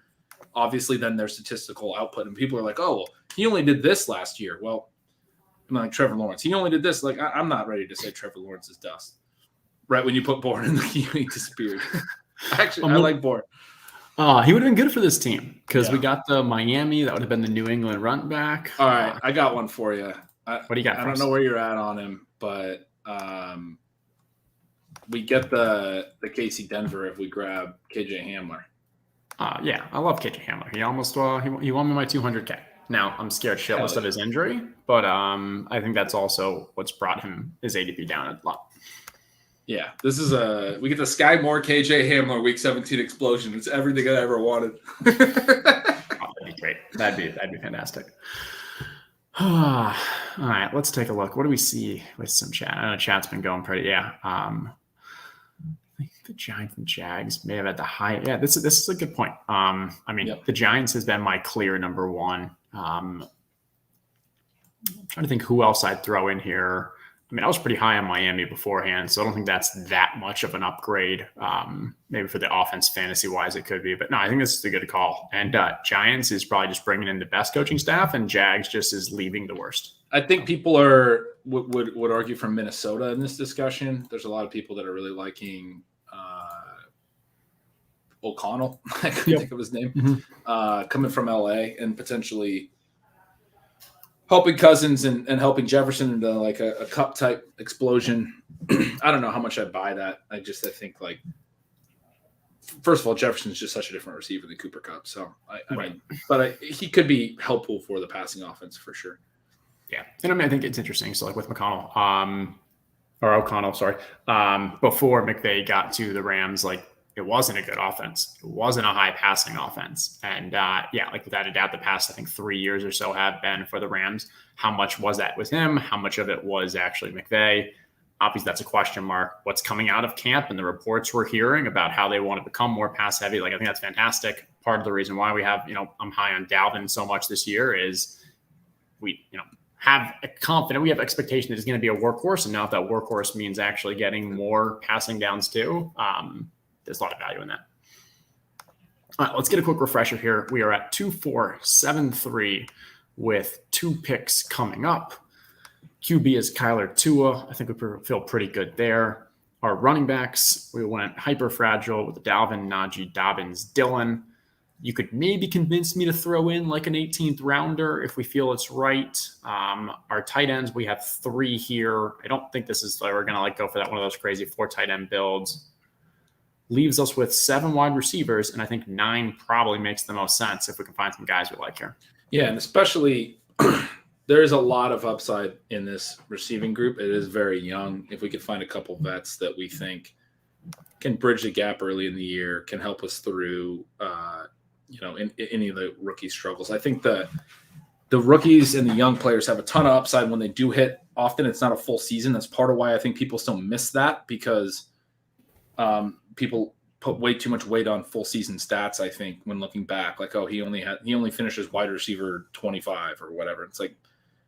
obviously, then their statistical output. And people are like, oh, well, he only did this last year. Well, I'm like Trevor Lawrence. He only did this. Like, I'm not ready to say Trevor Lawrence is dust. Right when you put Bourne in he disappeared. Actually, I like Bourne. He would have been good for this team because we got the Miami. That would have been the New England run back. All right, I got one for you. What do you got? I don't know where you're at on him, but we get the Casey Denver if we grab KJ Hamler. Yeah, I love KJ Hamler. He almost he won me my 200K. Now I'm scared shitless of his injury, but I think that's also what's brought his ADP down a lot. Yeah, this is we get the Sky Moore KJ Hamler Week 17 explosion. It's everything I ever wanted. That'd be great. That'd be fantastic. All right, let's take a look. What do we see with some chat? I know chat's been going pretty. Yeah, I think the Giants and Jags may have had the high. Yeah, this is a good point. I mean, the Giants has been my clear number one. I'm trying to think who else I'd throw in here. I mean, I was pretty high on Miami beforehand, so I don't think that's that much of an upgrade. Maybe for the offense, fantasy-wise, it could be. But no, I think this is a good call. And Giants is probably just bringing in the best coaching staff, and Jags just is leaving the worst. I think people are would argue from Minnesota in this discussion. There's a lot of people that are really liking O'Connell. I couldn't think of his name. Coming from LA and potentially helping Cousins and helping Jefferson into like a cup type explosion. I don't know how much I buy that. I think like, first of all, Jefferson's just such a different receiver than Cooper Kupp. So I mean, but he could be helpful for the passing offense for sure. Yeah. And I mean, I think it's interesting. So like with O'Connell, sorry. Before McVay got to the Rams, like it wasn't a good offense. It wasn't a high passing offense. And like without a doubt, the past, I think 3 years or so have been for the Rams. How much was that with him? How much of it was actually McVay? Obviously, that's a question mark. What's coming out of camp and the reports we're hearing about how they want to become more pass heavy. Like, I think that's fantastic. Part of the reason why we have, I'm high on Dalvin so much this year is we, have a confident, we have expectation that he's going to be a workhorse. And now if that workhorse means actually getting more passing downs too, there's a lot of value in that. All right, let's get a quick refresher here. We are at 2-4-7-3 with 2 picks coming up. QB is Kyler Tua. I think we feel pretty good there. Our running backs, we went hyper fragile with Dalvin, Najee, Dobbins, Dillon. You could maybe convince me to throw in like an 18th rounder if we feel it's right. Our tight ends, we have 3 here. I don't think this is, we're going to go for that one of those crazy 4 tight end builds. Leaves us with 7 wide receivers, and I think 9 probably makes the most sense if we can find some guys we like here. Yeah, and especially there is a lot of upside in this receiving group. It is very young. If we could find a couple vets that we think can bridge the gap early in the year, can help us through, in any of the rookie struggles. I think the rookies and the young players have a ton of upside when they do hit. Often it's not a full season. That's part of why I think people still miss that because people put way too much weight on full season stats. I think when looking back, like, oh, he only finishes wide receiver 25 or whatever. It's like,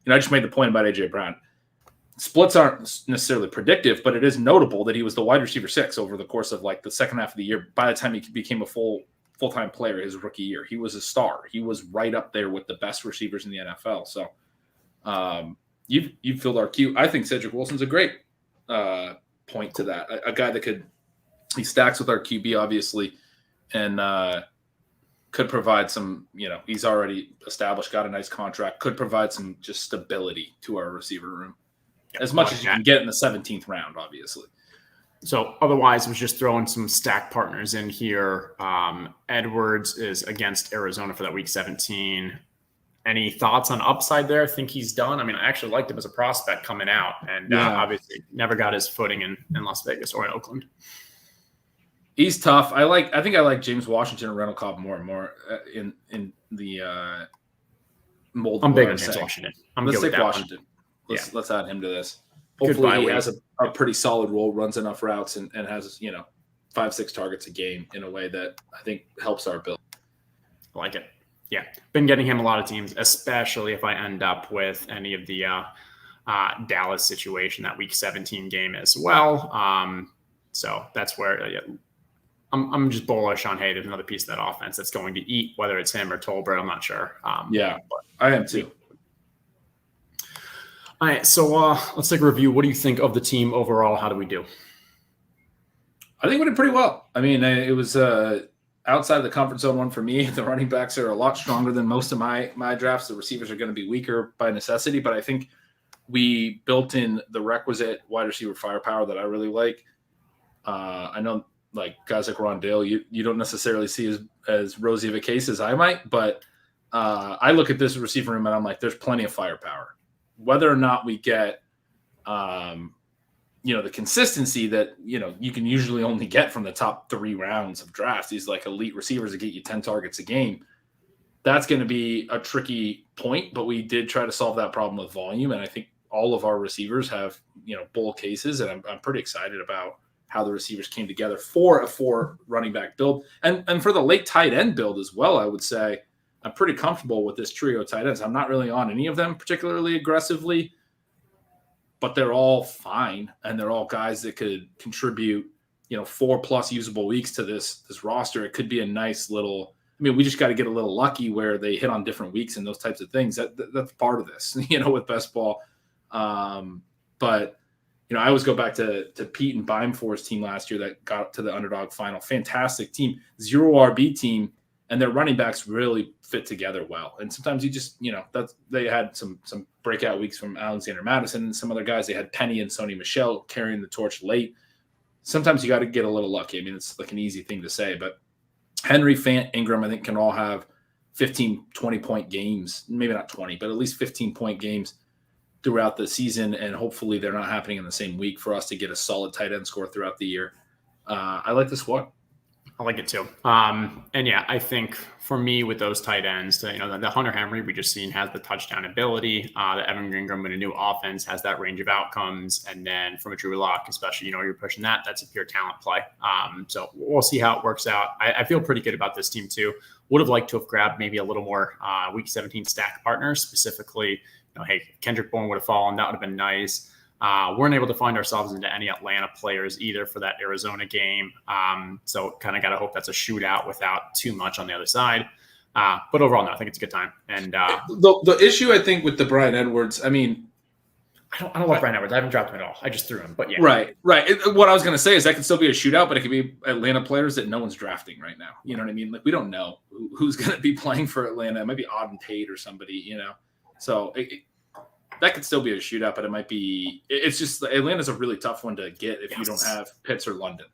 I just made the point about AJ Brown. Splits aren't necessarily predictive, but it is notable that he was the wide receiver 6 over the course of like the second half of the year. By the time he became a full-time player his rookie year, he was a star. He was right up there with the best receivers in the NFL. So you've filled our queue. I think Cedric Wilson's a great point to that. A guy that he stacks with our QB, obviously, and could provide some, he's already established, got a nice contract, could provide some just stability to our receiver room. As much as you can get in the 17th round, obviously. So otherwise, was just throwing some stack partners in here. Edwards is against Arizona for that week 17. Any thoughts on upside there? Think he's done? I mean, I actually liked him as a prospect coming out, and obviously never got his footing in Las Vegas or in Oakland. He's tough. I think I like James Washington and Randall Cobb more and more in the mold. I'm big on James Washington. Let's take Washington. Let's add him to this. Hopefully he has a pretty solid role, runs enough routes, and has 5-6 targets a game in a way that I think helps our build. I like it. Yeah, been getting him a lot of teams, especially if I end up with any of the Dallas situation, that week 17 game as well. So that's where I'm just bullish on, hey, there's another piece of that offense that's going to eat, whether it's him or Tolbert, I'm not sure. But I am too. All right, so let's take a review. What do you think of the team overall? How do we do? I think we did pretty well. I mean, it was outside the comfort zone one for me. The running backs are a lot stronger than most of my drafts. The receivers are going to be weaker by necessity, but I think we built in the requisite wide receiver firepower that I really like. I know, like, guys like Rondale, you don't necessarily see as rosy of a case as I might, but I look at this receiver room and I'm like, there's plenty of firepower. Whether or not we get, the consistency that, you can usually only get from the top 3 rounds of drafts, these like elite receivers that get you 10 targets a game, that's going to be a tricky point, but we did try to solve that problem with volume. And I think all of our receivers have, bull cases, and I'm pretty excited about how the receivers came together for a 4 running back build. And for the late tight end build as well, I would say I'm pretty comfortable with this trio of tight ends. I'm not really on any of them particularly aggressively, but they're all fine. And they're all guys that could contribute, 4+ usable weeks to this roster. It could be a nice little, we just got to get a little lucky where they hit on different weeks and those types of things. That's part of this, with best ball. But I always go back to Pete and Beimfor's team last year that got to the Underdog final. Fantastic team, 0 RB team, and their running backs really fit together well. And sometimes you just, they had some breakout weeks from Alexander Madison and some other guys. They had Penny and Sony Michel carrying the torch late. Sometimes you got to get a little lucky. I mean, it's like an easy thing to say, but Henry, Fant, Ingram, I think can all have 15, 20-point games. Maybe not 20, but at least 15-point games throughout the season, and hopefully they're not happening in the same week for us to get a solid tight end score throughout the year. I like this one. I like it too. And yeah, I think for me with those tight ends, the Hunter Henry we just seen has the touchdown ability. The Evan Ingram in a new offense has that range of outcomes. And then from a Drew Lock, especially, you're pushing that's a pure talent play. So we'll see how it works out. I feel pretty good about this team too. Would have liked to have grabbed maybe a little more week 17 stack partners, specifically, hey, Kendrick Bourne would have fallen. That would have been nice. Weren't able to find ourselves into any Atlanta players either for that Arizona game. So kind of got to hope that's a shootout without too much on the other side. But overall, no, I think it's a good time. And the issue, I think, with the Bryan Edwards, I mean, I don't love Bryan Edwards. I haven't dropped him at all. I just threw him. But yeah. Right. What I was going to say is that could still be a shootout, but it could be Atlanta players that no one's drafting right now. You know what I mean? Like, we don't know who's going to be playing for Atlanta. It might be Auden Tate or somebody, So that could still be a shootout, but it might be – it's just Atlanta's a really tough one to get if you don't have Pitts or London.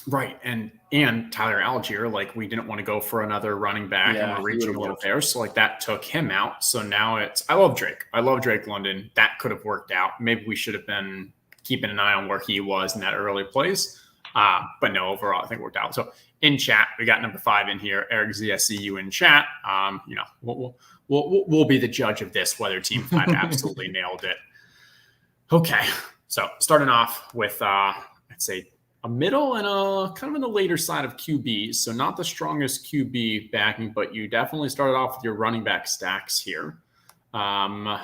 Right. And Tyler Algier, like, we didn't want to go for another running back and we're reaching a little there. So, like, that took him out. So now I love Drake. I love Drake London. That could have worked out. Maybe we should have been keeping an eye on where he was in that early place. But no, overall, I think it worked out. So in chat, we got number 5 in here. Eric Z, I see you in chat. We'll be the judge of this, whether Team 5 absolutely nailed it. Okay. So starting off with, I'd say, a middle and a kind of in the later side of QBs. So not the strongest QB backing, but you definitely started off with your running back stacks here. All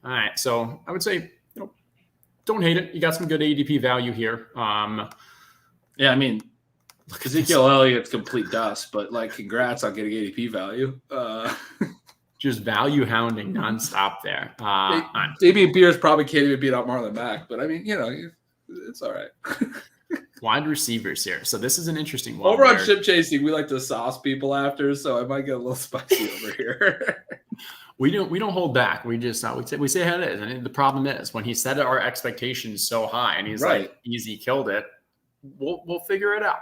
right. So I would say, don't hate it. You got some good ADP value here. Yeah, I mean, Ezekiel Elliott's complete dust, but like, congrats on getting ADP value. Just value hounding nonstop there. Dameon Pierce probably can't even beat out Marlon Mack, but I mean, it's all right. Wide receivers here. So this is an interesting one. Over on ship chasing, we like to sauce people after, so I might get a little spicy over here. We don't hold back. We just we say how it is. And the problem is when he set our expectations so high and he's like easy killed it, we'll figure it out.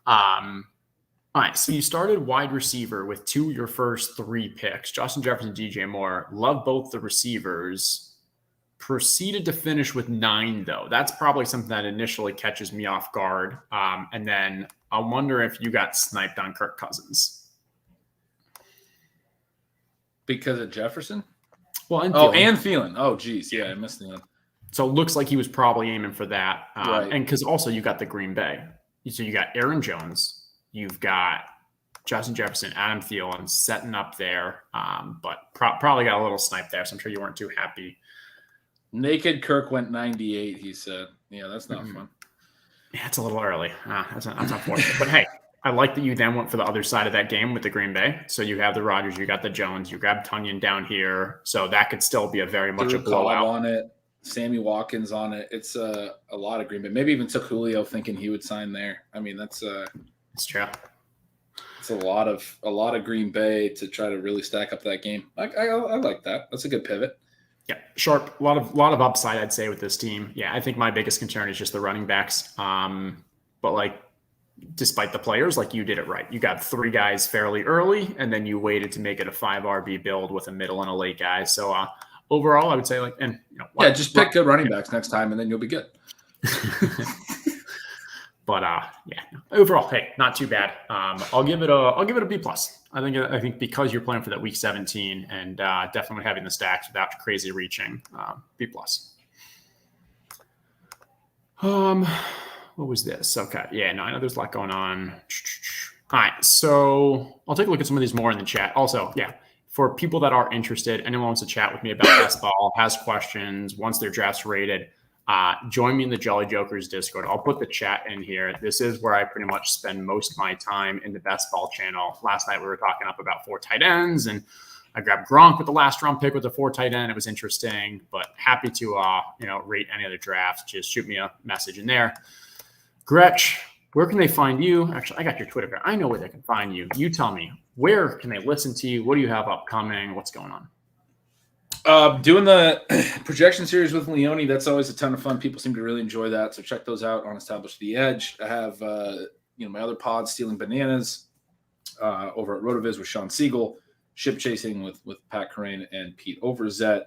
All right. So you started wide receiver with 2 of your first 3 picks, Justin Jefferson, DJ Moore. Love both the receivers. Proceeded to finish with 9, though. That's probably something that initially catches me off guard. And then I wonder if you got sniped on Kirk Cousins. Because of Jefferson? Well, and Thielen. Oh, geez. Yeah, I missed Thielen. So it looks like he was probably aiming for that. Right. And because also you got the Green Bay. So you got Aaron Jones. You've got Justin Jefferson, Adam Thielen setting up there. But probably got a little snipe there. So I'm sure you weren't too happy. Naked Kirk went 98, he said. Yeah, that's not fun. Yeah, it's a little early. That's unfortunate. But hey, I like that you then went for the other side of that game with the Green Bay. So you have the Rodgers, you got the Jones, you grabbed Tunyon down here. So that could still be a very much a blowout. On it, Sammy Watkins on it. It's a lot of Green Bay. Maybe even took Julio thinking he would sign there. I mean, it's true. It's a lot of Green Bay to try to really stack up that game. I like that. That's a good pivot. Yeah, sharp. A lot of upside, I'd say, with this team. Yeah, I think my biggest concern is just the running backs. But like, despite the players, like you did it right. You got 3 guys fairly early, and then you waited to make it a 5 RB build with a middle and a late guy. So overall, I would say just pick good running backs next time, and then you'll be good. But overall, hey, not too bad. I'll give it a B+. I think because you're playing for that week 17 and definitely having the stacks without crazy reaching, B+. What was this? Okay, yeah, no, I know there's a lot going on. All right, so I'll take a look at some of these more in the chat. Also, yeah, for people that are interested, anyone wants to chat with me about best ball, has questions, wants their drafts rated. Join me in the Jolly Jokers Discord. I'll put the chat in here. This is where I pretty much spend most of my time in the best ball channel. Last night we were talking up about 4 tight ends, and I grabbed Gronk with the last round pick with the 4 tight end. It was interesting, but happy to rate any other drafts. Just shoot me a message in there. Gretch, where can they find you? Actually, I got your Twitter. I know where they can find you. You tell me, where can they listen to you? What do you have upcoming? What's going on? Doing the projection series with Leone, that's always a ton of fun. People seem to really enjoy that. So check those out on Establish the Edge. I have my other pod, Stealing Bananas, over at RotoViz with Sean Siegel, Ship Chasing with Pat Corain and Pete Overzet.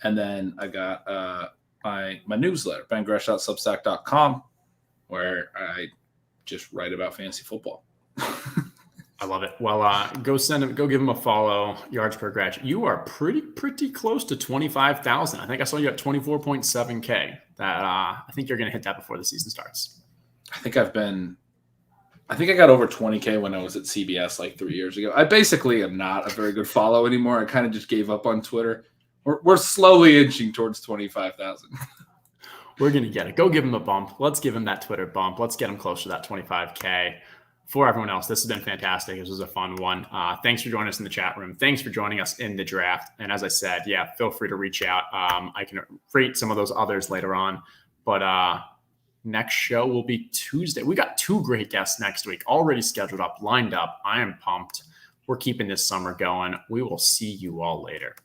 And then I got my newsletter, bengresh.substack.com, where I just write about fantasy football. I love it. Well, go give him a follow. Yards per Gretch. You are pretty close to 25,000. I think I saw you at 24.7K. That I think you're going to hit that before the season starts. I think I got over 20K when I was at CBS like 3 years ago. I basically am not a very good follow anymore. I kind of just gave up on Twitter. We're slowly inching towards 25,000. We're going to get it. Go give him a bump. Let's give him that Twitter bump. Let's get him close to that 25K. For everyone else, this has been fantastic. This was a fun one. Thanks for joining us in the chat room. Thanks for joining us in the draft. And as I said, feel free to reach out. I can rate some of those others later on. But next show will be Tuesday. We got 2 great guests next week already scheduled up, lined up. I am pumped. We're keeping this summer going. We will see you all later.